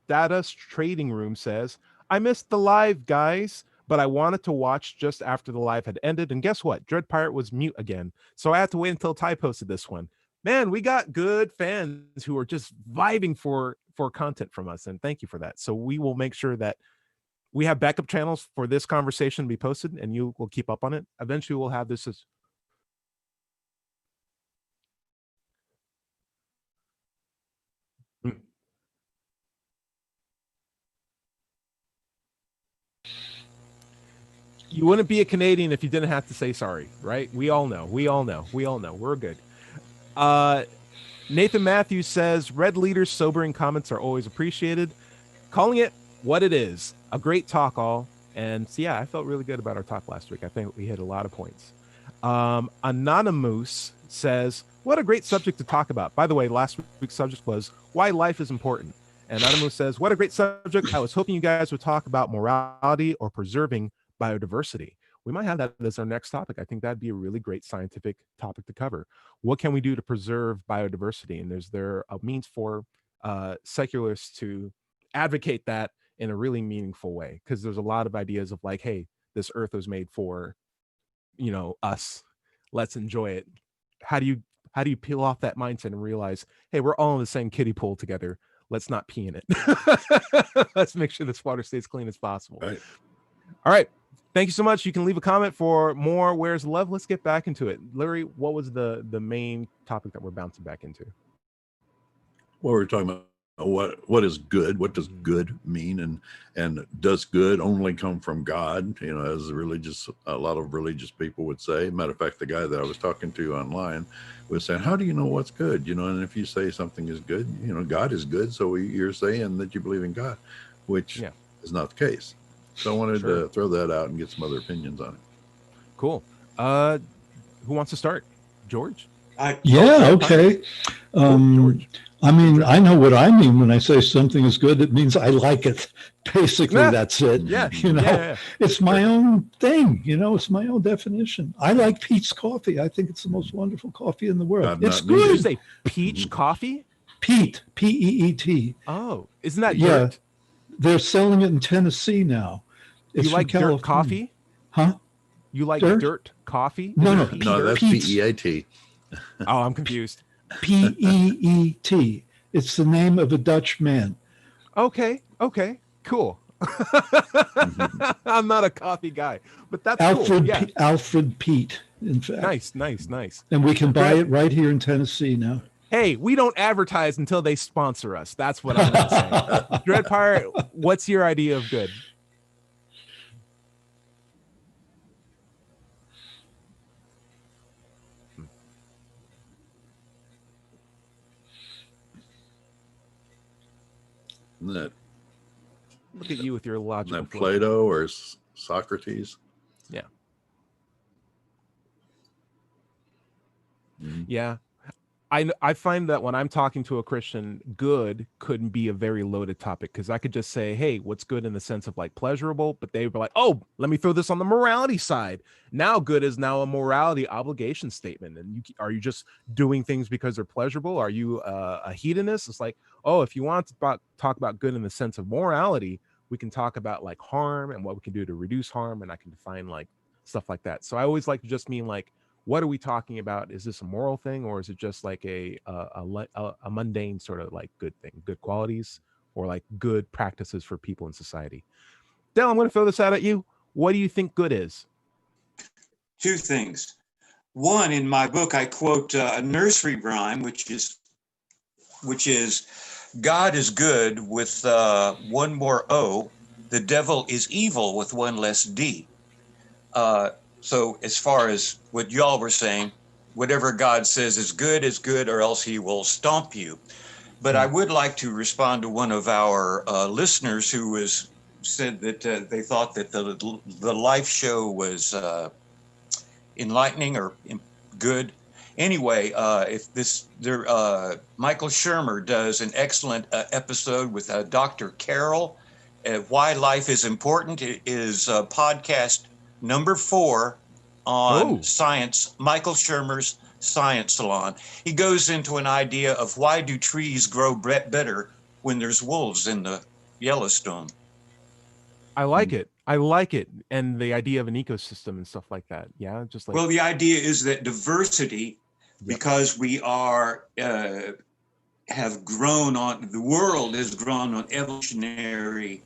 Data's Trading Room says, I missed the live, guys, but I wanted to watch just after the live had ended. And guess what? Dread Pirate was mute again. So I had to wait until Ty posted this one. Man, we got good fans who are just vibing for content from us. And thank you for that. So we will make sure that we have backup channels for this conversation to be posted, and you will keep up on it. Eventually, we'll have this as... You wouldn't be a Canadian if you didn't have to say sorry, right? We all know. We're good. Nathan Matthews says, red leaders' sobering comments are always appreciated. Calling it what it is. A great talk, all. And so, yeah, I felt really good about our talk last week. I think we hit a lot of points. Anonymous says, what a great subject to talk about. By the way, last week's subject was why life is important. And Anonymous says, what a great subject. I was hoping you guys would talk about morality or preserving biodiversity. We might have that as our next topic. I think that'd be a really great scientific topic to cover. What can we do to preserve biodiversity? And is there a means for secularists to advocate that in a really meaningful way? Because there's a lot of ideas of like, hey, this earth was made for, us. Let's enjoy it. How do you peel off that mindset and realize, hey, we're all in the same kiddie pool together. Let's not pee in it. Let's make sure this water stays clean as possible. Right. All right. Thank you so much. You can leave a comment for more Where's Love. Let's get back into it. Larry, what was the main topic that we're bouncing back into? Well, we're talking about what is good, what does good mean, and does good only come from God, as a lot of religious people would say. Matter of fact, the guy that I was talking to online was saying, how do you know what's good? And if you say something is good, God is good, so you're saying that you believe in God, which is not the case. So I wanted to throw that out and get some other opinions on it. Cool. Who wants to start? George? Okay. George. I mean, I know what I mean when I say something is good. It means I like it. Basically, that's it. Yeah. It's my own thing. It's my own definition. I like Peet's coffee. I think it's the most wonderful coffee in the world. It's good. Did you say peach coffee? Peet, P-E-E-T. Oh, isn't that Yeah. dirt? They're selling it in Tennessee now. It's you like dirt coffee? Huh? You like dirt coffee? No, that's Peet's. P-E-A-T. Oh, I'm confused. P-E-E-T. It's the name of a Dutch man. Okay, cool. I'm not a coffee guy, but that's Alfred cool. Yeah. Alfred Peet, in fact. Nice. And we can buy it right here in Tennessee now. Hey, we don't advertise until they sponsor us. That's what I'm going to say. Dread Pirate, what's your idea of good? Isn't that Look at you with your logical flow. Plato or Socrates? Yeah. Mm-hmm. Yeah. I find that when I'm talking to a Christian, good could be a very loaded topic, because I could just say, hey, what's good in the sense of like pleasurable, but they were like, oh, let me throw this on the morality side. Now good is now a morality obligation statement. And are you just doing things because they're pleasurable? Are you a hedonist? It's like, oh, if you want to talk about good in the sense of morality, we can talk about like harm and what we can do to reduce harm. And I can define like stuff like that. So I always like to just mean like, what are we talking about? Is this a moral thing, or is it just like a mundane sort of like good thing, good qualities, or like good practices for people in society? Dale, I'm going to throw this out at you. What do you think good is? Two things. One, in my book, I quote a nursery rhyme, which is God is good with one more O. The devil is evil with one less D. So as far as what y'all were saying, whatever God says is good, or else he will stomp you. But I would like to respond to one of our listeners who said that they thought that the life show was enlightening or good. Anyway, Michael Shermer does an excellent episode with Dr. Carroll. Why Life is Important. It is podcast number 4 on science, Michael Shermer's Science Salon. He goes into an idea of why do trees grow better when there's wolves in the Yellowstone. I like it. And the idea of an ecosystem and stuff like that. Yeah, just like. Well, the idea is that diversity, because we are have grown on, the world has grown on evolutionary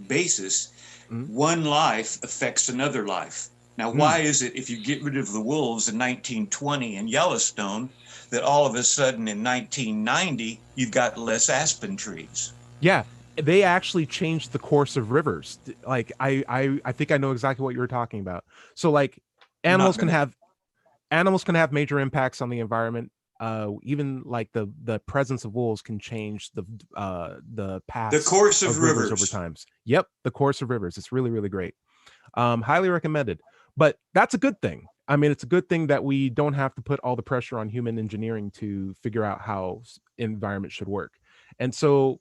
basis. One life affects another life. Now, why is it if you get rid of the wolves in 1920 in Yellowstone that all of a sudden in 1990 you've got less aspen trees? Yeah, they actually changed the course of rivers. Like I think I know exactly what you were talking about. So like animals can have major impacts on the environment. even like the presence of wolves can change the path, the course of rivers over times. Yep, the course of rivers. It's really, really great. Highly recommended. But that's a good thing. I mean, it's a good thing that we don't have to put all the pressure on human engineering to figure out how environment should work. And so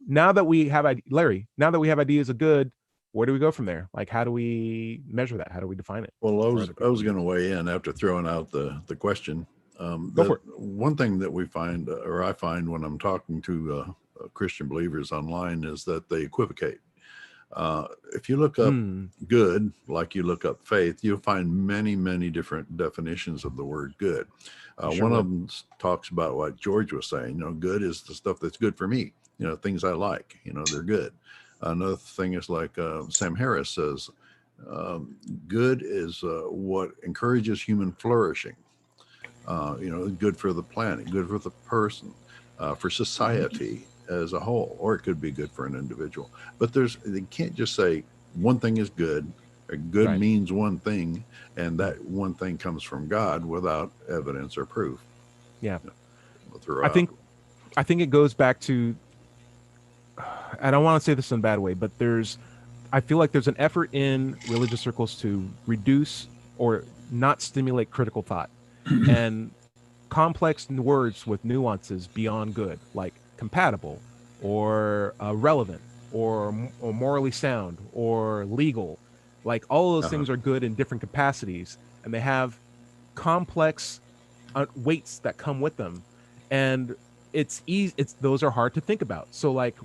now that we have Larry, now that we have ideas of good, where do we go from there? Like, how do we measure that? How do we define it? Well, I was going to weigh in after throwing out the question. Go for it. One thing that we find, or I find when I'm talking to Christian believers online, is that they equivocate. If you look up good, like you look up faith, you'll find many, many different definitions of the word good. One of them talks about what George was saying, good is the stuff that's good for me, things I like, they're good. Another thing is like Sam Harris says, good is what encourages human flourishing, good for the planet, good for the person, for society as a whole, or it could be good for an individual. But they can't just say one thing is good, or good means one thing, and that one thing comes from God without evidence or proof. Yeah. I think it goes back to, I don't want to say this in a bad way, but I feel like there's an effort in religious circles to reduce or not stimulate critical thought and complex words with nuances beyond good, like compatible or relevant or morally sound or legal. Like all those things are good in different capacities, and they have complex weights that come with them. And it's easy. Those are hard to think about. So like,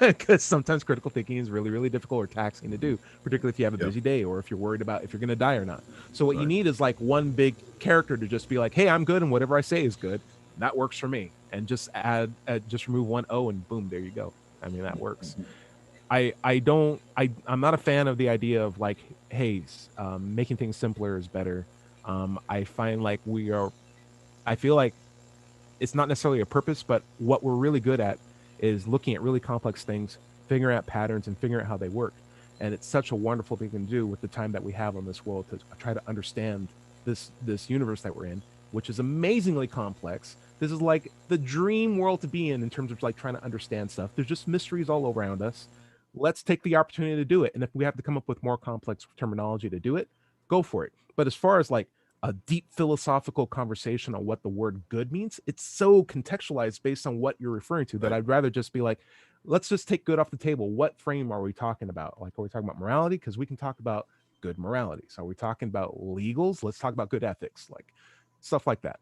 because sometimes critical thinking is really, really difficult or taxing to do, particularly if you have a busy day or if you're worried about if you're going to die or not. So what you need is like one big character to just be like, hey, I'm good, and whatever I say is good. That works for me. And just just remove one O, and boom, there you go. I mean, that works. I'm not a fan of the idea of like, hey, making things simpler is better. I find like I feel like it's not necessarily a purpose, but what we're really good at is looking at really complex things, figuring out patterns, and figuring out how they work. And it's such a wonderful thing to do with the time that we have on this world to try to understand this universe that we're in, which is amazingly complex. This is like the dream world to be in terms of like trying to understand stuff. There's just mysteries all around us. Let's take the opportunity to do it. And if we have to come up with more complex terminology to do it, go for it. But as far as like a deep philosophical conversation on what the word good means, it's so contextualized based on what you're referring to that I'd rather just be like, let's just take good off the table. What frame are we talking about? Like, are we talking about morality? Because we can talk about good moralities. Are we talking about legals? Let's talk about good ethics, like stuff like that.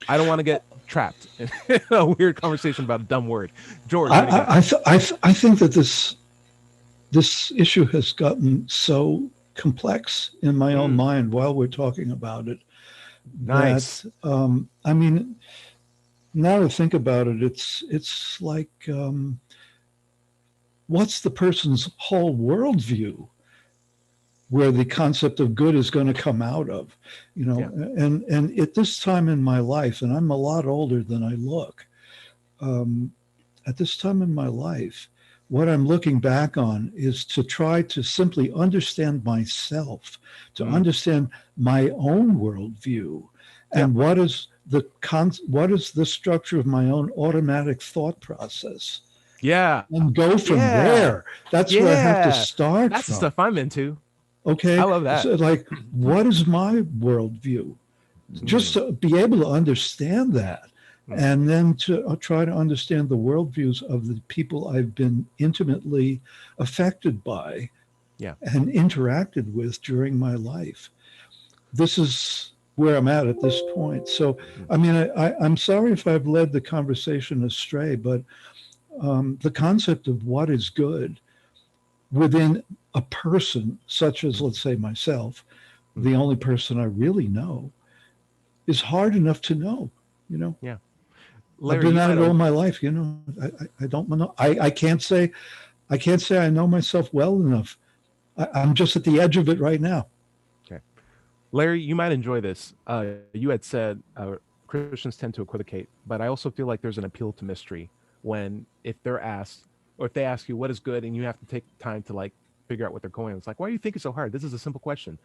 I don't want to get trapped in a weird conversation about a dumb word. George, I think that this issue has gotten so complex in my own mind while we're talking about it. Nice. That, I mean, now to think about it, it's like, what's the person's whole worldview where the concept of good is going to come out of, and at this time in my life, and I'm a lot older than I look, at this time in my life, what I'm looking back on is to try to simply understand myself, to understand my own worldview, and what is the structure of my own automatic thought process. Yeah. And go from there. That's where I have to start. That's the stuff I'm into. Okay. I love that. So like, what is my worldview? Just to be able to understand that. And then to try to understand the worldviews of the people I've been intimately affected by and interacted with during my life. This is where I'm at this point. So, I mean, I'm sorry if I've led the conversation astray, but the concept of what is good within a person, such as, let's say, myself, the only person I really know, is hard enough to know, Yeah. Larry, I've been at it all my life, I don't know. I can't say I know myself well enough. I'm just at the edge of it right now. Okay. Larry, you might enjoy this. You had said Christians tend to equivocate, but I also feel like there's an appeal to mystery when if they're asked, or if they ask you what is good and you have to take time to like figure out what they're going. It's like, why do you think it's so hard? This is a simple question.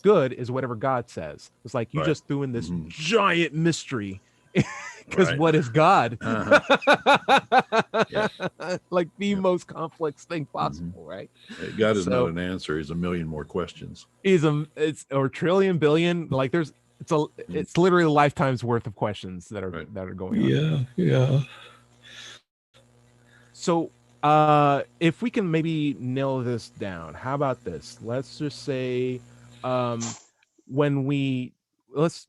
Good is whatever God says. It's like you just threw in this giant mystery Because what is God? Yeah. Like the most complex thing possible, right? God is not an answer. He's a million more questions. It's or trillion, billion. Like it's literally a lifetime's worth of questions that are going on. Yeah. So if we can maybe nail this down, how about this? Let's just say when let's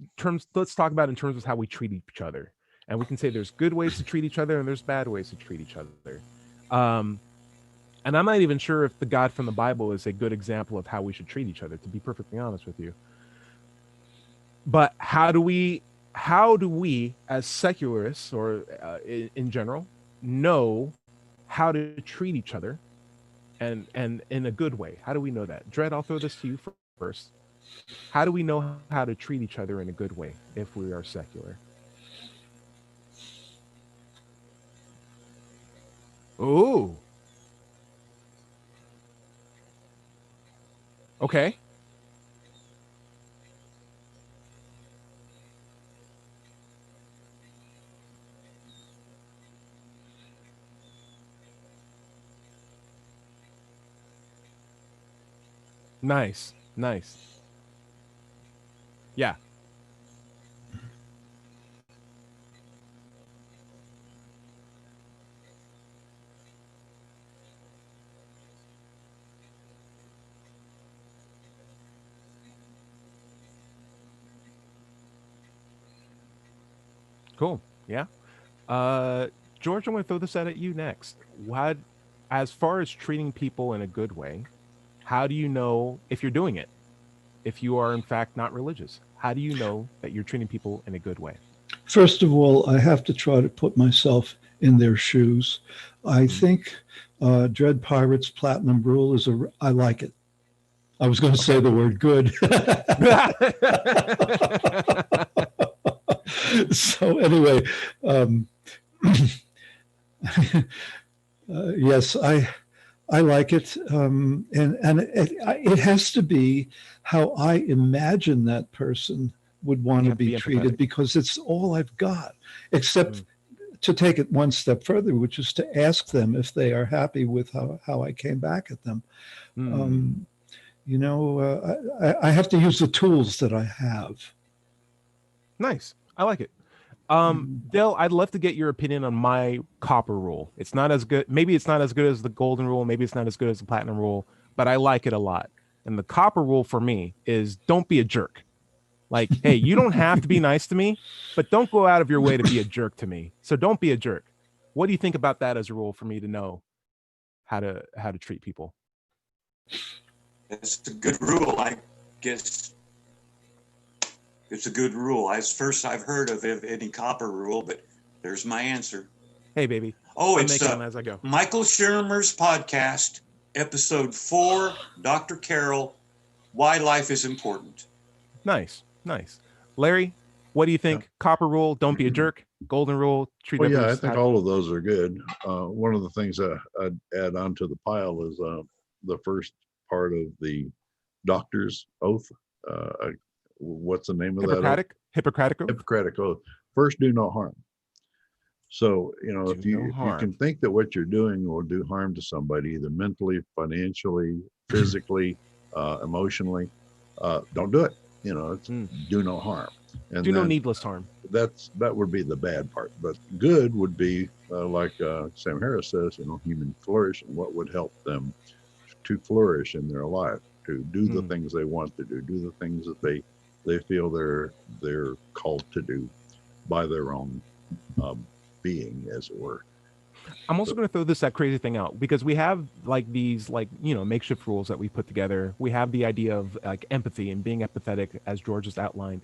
talk about in terms of how we treat each other. And we can say there's good ways to treat each other and there's bad ways to treat each other. And I'm not even sure if the God from the Bible is a good example of how we should treat each other, to be perfectly honest with you. But how do we as secularists or in general know how to treat each other and in a good way? How do we know that? Dred, I'll throw this to you first. How do we know how to treat each other in a good way if we are secular? Ooh. Okay. Nice. Yeah. Cool. Yeah. George, I'm going to throw this out at you next. As far as treating people in a good way, how do you know if you're doing it? If you are in fact not religious, how do you know that you're treating people in a good way? First of all, I have to try to put myself in their shoes. I think Dread Pirate's Platinum Rule I like it. I was going to say the word good. So anyway, yes, I like it, and it has to be how I imagine that person would want to be treated, because it's all I've got, except to take it one step further, which is to ask them if they are happy with how I came back at them. I have to use the tools that I have. Nice. I like it. Dale, I'd love to get your opinion on my copper rule. It's not as good. Maybe it's not as good as the golden rule. Maybe it's not as good as the platinum rule, but I like it a lot. And the copper rule for me is don't be a jerk. Like, hey, you don't have to be nice to me, but don't go out of your way to be a jerk to me. So don't be a jerk. What do you think about that as a rule for me to know how to treat people? It's a good rule, I guess. It's a good rule. First I've heard of any copper rule, but there's my answer. Hey, baby. Oh, I'm it's making them as I go. Michael Shermer's podcast, episode 4, Dr. Carroll, Why Life is Important. Nice. Larry, what do you think? Yeah. Copper rule, don't be a jerk. Golden rule, treat others. Yeah, I think all of those are good. One of the things I'd add onto the pile is the first part of the doctor's oath. What's the name of that? Hippocratic oath. First, do no harm. So, if you can think that what you're doing will do harm to somebody, either mentally, financially, physically, emotionally, don't do it. It's do no harm. And do no needless harm. That would be the bad part. But good would be like Sam Harris says, human flourish, and what would help them to flourish in their life, to do the things they want to do the things that they feel they're called to do by their own being, as it were. I'm also going to throw that crazy thing out, because we have these makeshift rules that we put together. We have the idea of empathy and being empathetic, as George has outlined.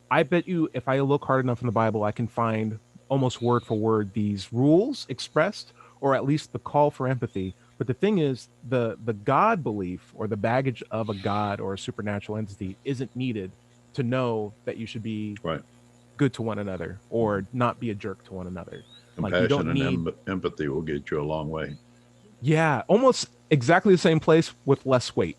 I bet you if I look hard enough in the Bible, I can find almost word for word these rules expressed, or at least the call for empathy. But the thing is, the God belief or the baggage of a God or a supernatural entity isn't needed to know that you should be good to one another or not be a jerk to one another. Compassion and empathy will get you a long way. Yeah, almost exactly the same place with less weight.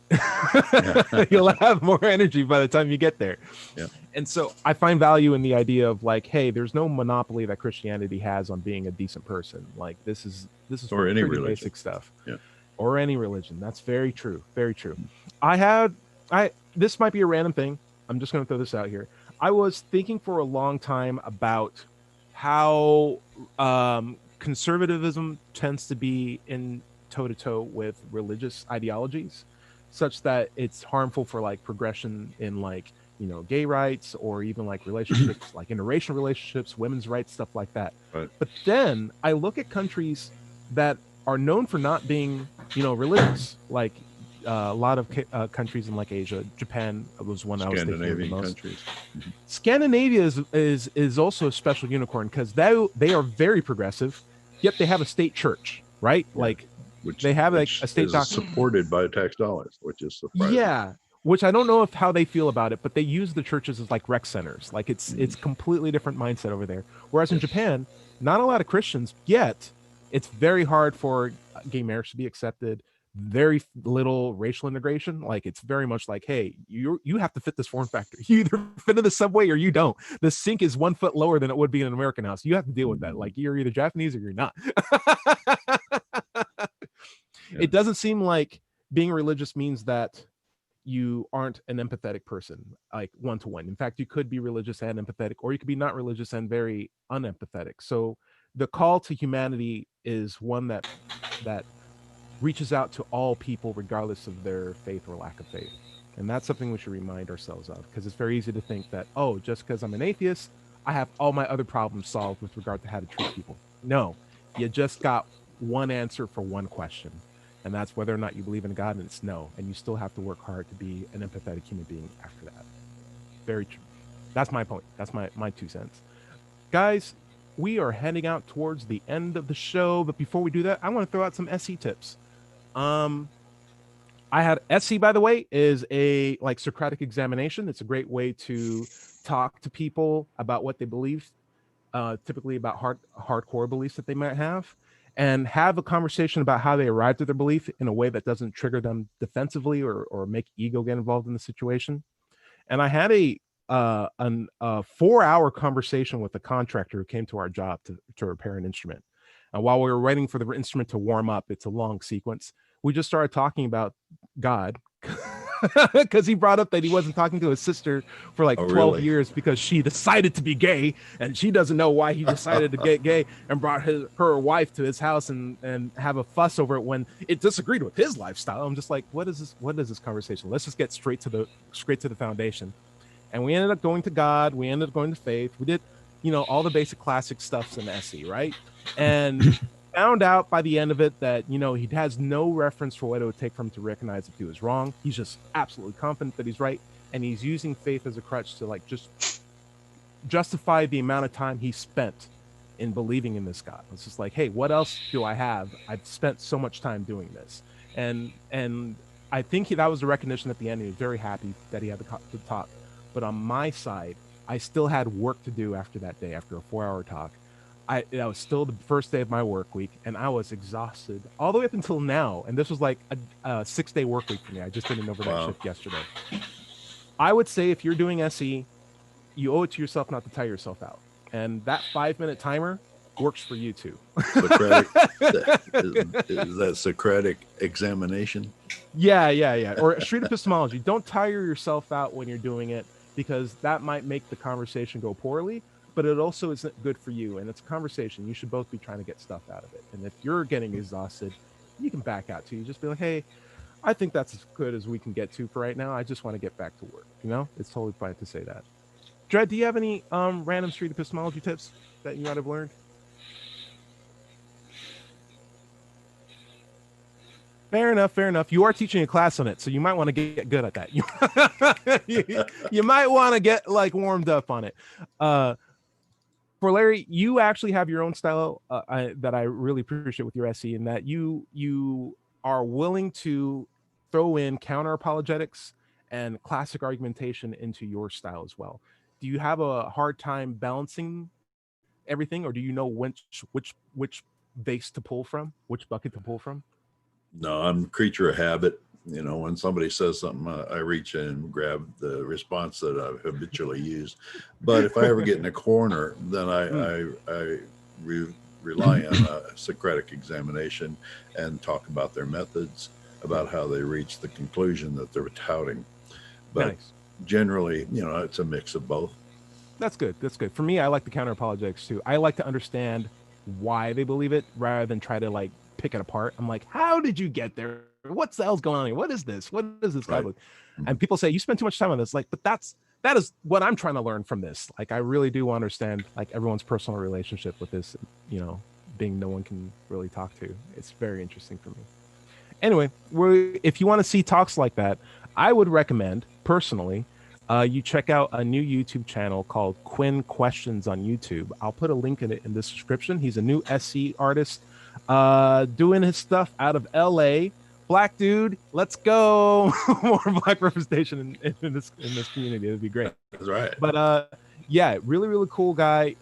You'll have more energy by the time you get there. Yeah. And so I find value in the idea of like, hey, there's no monopoly that Christianity has on being a decent person. Like this is Or any pretty religion. basic stuff. Yeah. Or any religion. That's very true. Very true. This might be a random thing. I'm just going to throw this out here. I was thinking for a long time about how conservatism tends to be in toe to toe with religious ideologies, such that it's harmful for like progression in like, you know, gay rights or even like relationships, like interracial relationships, women's rights, stuff like that. Right. But then I look at countries that are known for not being, you know, religious, like a lot of countries in like Asia. Japan was one I was thinking of the Scandinavian most. countries. Scandinavia is also a special unicorn because they are very progressive, yet they have a state church, right? Yeah. Like Which they have like which a state is doctor. supported by tax dollars, which is surprising. Yeah, which I don't know if how they feel about it, but they use the churches as like rec centers. Like it's completely different mindset over there. Whereas in Japan, not a lot of Christians, yet it's very hard for gay marriage to be accepted. Very little racial integration. Like it's very much like, hey, you have to fit this form factor. You either fit in the subway or you don't. The sink is 1 foot lower than it would be in an American house. You have to deal with that. Like you're either Japanese or you're not. It doesn't seem like being religious means that you aren't an empathetic person, like one to one. In fact, you could be religious and empathetic, or you could be not religious and very unempathetic. So the call to humanity is one that reaches out to all people regardless of their faith or lack of faith. And that's something we should remind ourselves of, because it's very easy to think that, oh, just because I'm an atheist, I have all my other problems solved with regard to how to treat people. No, you just got one answer for one question, and that's whether or not you believe in God, and it's no. And you still have to work hard to be an empathetic human being after that. Very true. That's my point. That's my 2 cents. Guys, we are heading out towards the end of the show, but before we do that, I want to throw out some SE tips. I had SE, by the way, is a like Socratic examination. It's a great way to talk to people about what they believe, typically about hardcore beliefs that they might have, and have a conversation about how they arrived at their belief in a way that doesn't trigger them defensively or make ego get involved in the situation. And I had a 4-hour conversation with a contractor who came to our job to repair an instrument. And while we were waiting for the instrument to warm up, it's a long sequence, we just started talking about God, because he brought up that he wasn't talking to his sister for like 12 years because she decided to be gay, and she doesn't know why he decided to get gay, and brought her wife to his house and have a fuss over it when it disagreed with his lifestyle. I'm just like, what is this conversation? Let's just get straight to the foundation. And we ended up going to God. We ended up going to faith. We did, all the basic classic stuffs in SE, right? And found out by the end of it that, he has no reference for what it would take for him to recognize if he was wrong. He's just absolutely confident that he's right. And he's using faith as a crutch to like just justify the amount of time he spent in believing in this God. It's just like, hey, what else do I have? I've spent so much time doing this. And I think that was the recognition at the end. He was very happy that he had the talk. But on my side, I still had work to do after that day, after a 4-hour talk. That was still the first day of my work week, and I was exhausted all the way up until now. And this was like a 6-day work week for me. I just did an overnight shift yesterday. I would say if you're doing SE, you owe it to yourself not to tire yourself out. And that 5-minute timer works for you too. Socratic, is that Socratic examination? Yeah. Or street epistemology. Don't tire yourself out when you're doing it, because that might make the conversation go poorly. But it also isn't good for you, and it's a conversation. You should both be trying to get stuff out of it. And if you're getting exhausted, you can back out too. You just be like, hey, I think that's as good as we can get to for right now. I just want to get back to work. It's totally fine to say that. Dred, do you have any random street epistemology tips that you might have learned? Fair enough. You are teaching a class on it, so you might want to get good at that. You might want to get like warmed up on it. For Larry, you actually have your own style that I really appreciate with your SE, in that you are willing to throw in counter apologetics and classic argumentation into your style as well. Do you have a hard time balancing everything, or do you know which vase to pull from, which bucket to pull from? No, I'm a creature of habit. You know, when somebody says something, I reach in and grab the response that I habitually use. But if I ever get in a corner, then I rely on a Socratic examination and talk about their methods, about how they reach the conclusion that they're touting. But generally, you know, it's a mix of both. That's good. That's good. For me, I like the counter apologetics too. I like to understand why they believe it rather than try to like pick it apart. I'm like, how did you get there? What the hell's going on here? What is this? What is this? Right. And people say, you spend too much time on this. Like, but that is what I'm trying to learn from this. Like, I really do understand like everyone's personal relationship with this, you know, being no one can really talk to. It's very interesting for me. Anyway, if you want to see talks like that, I would recommend personally, you check out a new YouTube channel called Quinn Questions on YouTube. I'll put a link in it in this description. He's a new SC artist, doing his stuff out of LA. Black dude, let's go. More black representation in this community. It'd be great. That's right. But yeah, really, really cool guy.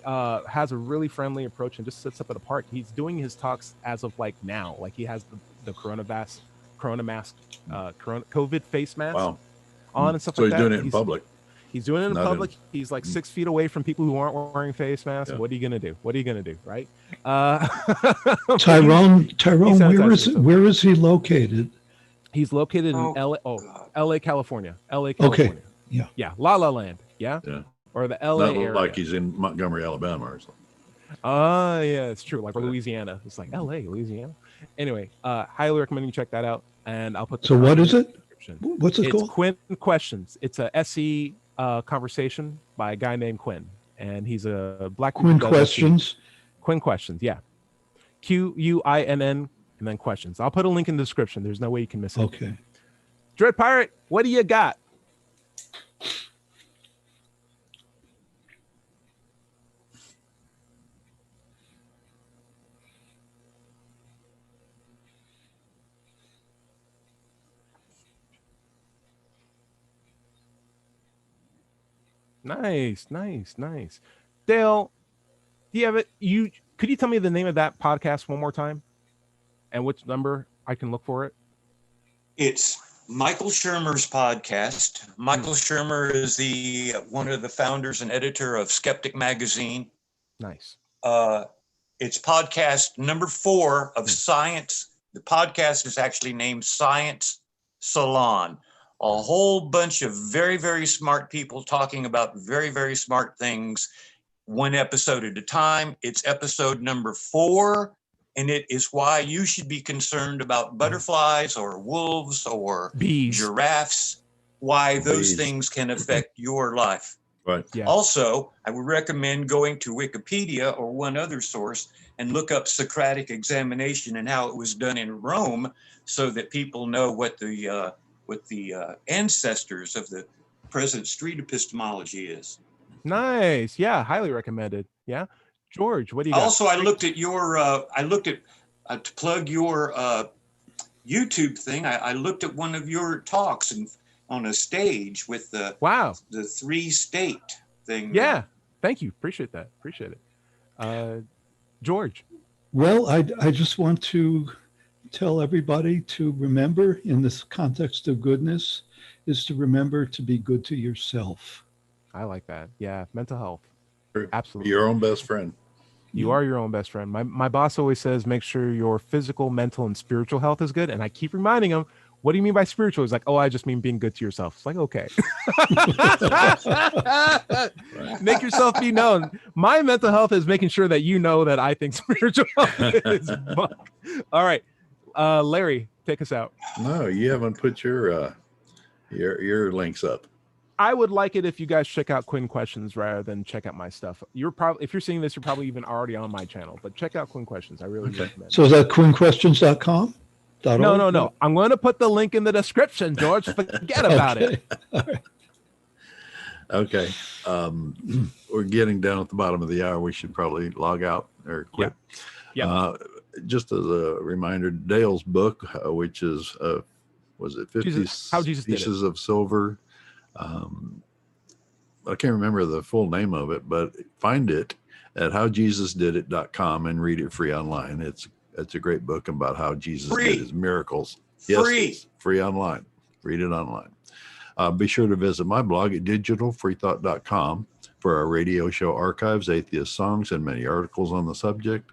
Has a really friendly approach and just sits up at a park. He's doing his talks as of like now. Like he has the corona mask, COVID face mask on and stuff like that. So he's doing it in public. He's doing it in public. He's like 6 feet away from people who aren't wearing face masks. Yeah. What are you gonna do? What are you gonna do, right? Tyrone, where is he located? He's located in LA, California. LA, California. Okay. Yeah. Yeah. La La Land. Yeah. Yeah. Or the LA area. Like he's in Montgomery, Alabama, or something. Yeah, it's true. Like Louisiana. It's like LA, Louisiana. Anyway, highly recommend you check that out. And I'll put. So what is it? What's it called? It's Quinn Questions. It's a SE conversation by a guy named Quinn, and he's a black. Quinn Questions. Quinn Questions. Yeah. QUINN and then questions. I'll put a link in the description. There's no way you can miss it. Okay. Dread Pirate, what do you got? Nice. Dale, do you have it? Could you tell me the name of that podcast one more time? And which number I can look for it? It's Michael Shermer's podcast. Michael Shermer is one of the founders and editor of Skeptic Magazine. Nice. It's podcast number 4 of Science. The podcast is actually named Science Salon. A whole bunch of very, very smart people talking about very, very smart things, one episode at a time. It's episode number 4. And it is why you should be concerned about butterflies or wolves or giraffes, why those things can affect your life. Right. Yeah. Also, I would recommend going to Wikipedia or one other source and look up Socratic examination and how it was done in Rome, so that people know what the ancestors of the present street epistemology is. Nice. Yeah, highly recommended. Yeah. George, what do you got? Also, I looked at to plug your YouTube thing. I looked at one of your talks on a stage with the 3-state thing. Yeah. Thank you. Appreciate that. Appreciate it. George. Well, I just want to tell everybody to remember, in this context of goodness, is to remember to be good to yourself. I like that. Yeah. Mental health. Absolutely. Your own best friend. You are your own best friend. My boss always says, make sure your physical, mental, and spiritual health is good. And I keep reminding him, what do you mean by spiritual? He's like, oh, I just mean being good to yourself. It's like, okay. Make yourself be known. My mental health is making sure that you know that I think spiritual health is fuck. All right. Larry, take us out. No, you haven't put your links up. I would like it if you guys check out Quinn Questions rather than check out my stuff. If you're seeing this, you're probably even already on my channel, but check out Quinn Questions. I really recommend it. So is that quinquestions.com? No. I'm going to put the link in the description, George. Forget about it. Okay. We're getting down at the bottom of the hour. We should probably log out or quit. Yeah. Just as a reminder, Dale's book, which is, was it 50 How Jesus Pieces of Silver? I can't remember the full name of it, but find it at howjesusdidit.com and read it free online. It's It's a great book about how Jesus Free. did his miracles. Free. Yes, free online. Read it online. Be sure to visit my blog at digitalfreethought.com for our radio show archives, atheist songs, and many articles on the subject.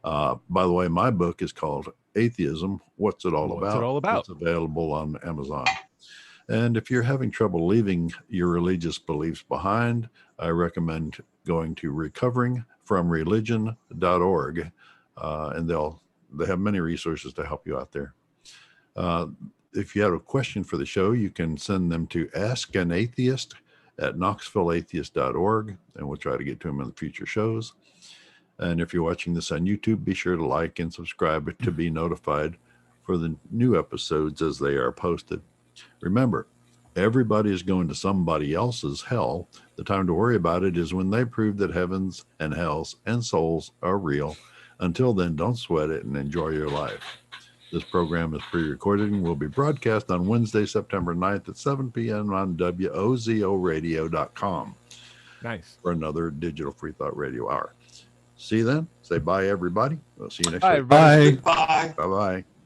By the way, my book is called Atheism, What's It All About? What's it all about? It's available on Amazon. And if you're having trouble leaving your religious beliefs behind, I recommend going to recoveringfromreligion.org, and they have many resources to help you out there. If you have a question for the show, you can send them to askanatheist@knoxvilleatheist.org, and we'll try to get to them in the future shows. And if you're watching this on YouTube, be sure to like and subscribe to be notified for the new episodes as they are posted. Remember, everybody is going to somebody else's hell. The time to worry about it is when they prove that heavens and hells and souls are real. Until then, don't sweat it and enjoy your life. This program is pre-recorded and will be broadcast on Wednesday, September 9th at 7 p.m. on WOZOradio.com. Nice. For another Digital Free Thought Radio Hour. See you then. Say bye, everybody. We'll see you next Bye, week. everybody. Bye. Bye. Bye-bye.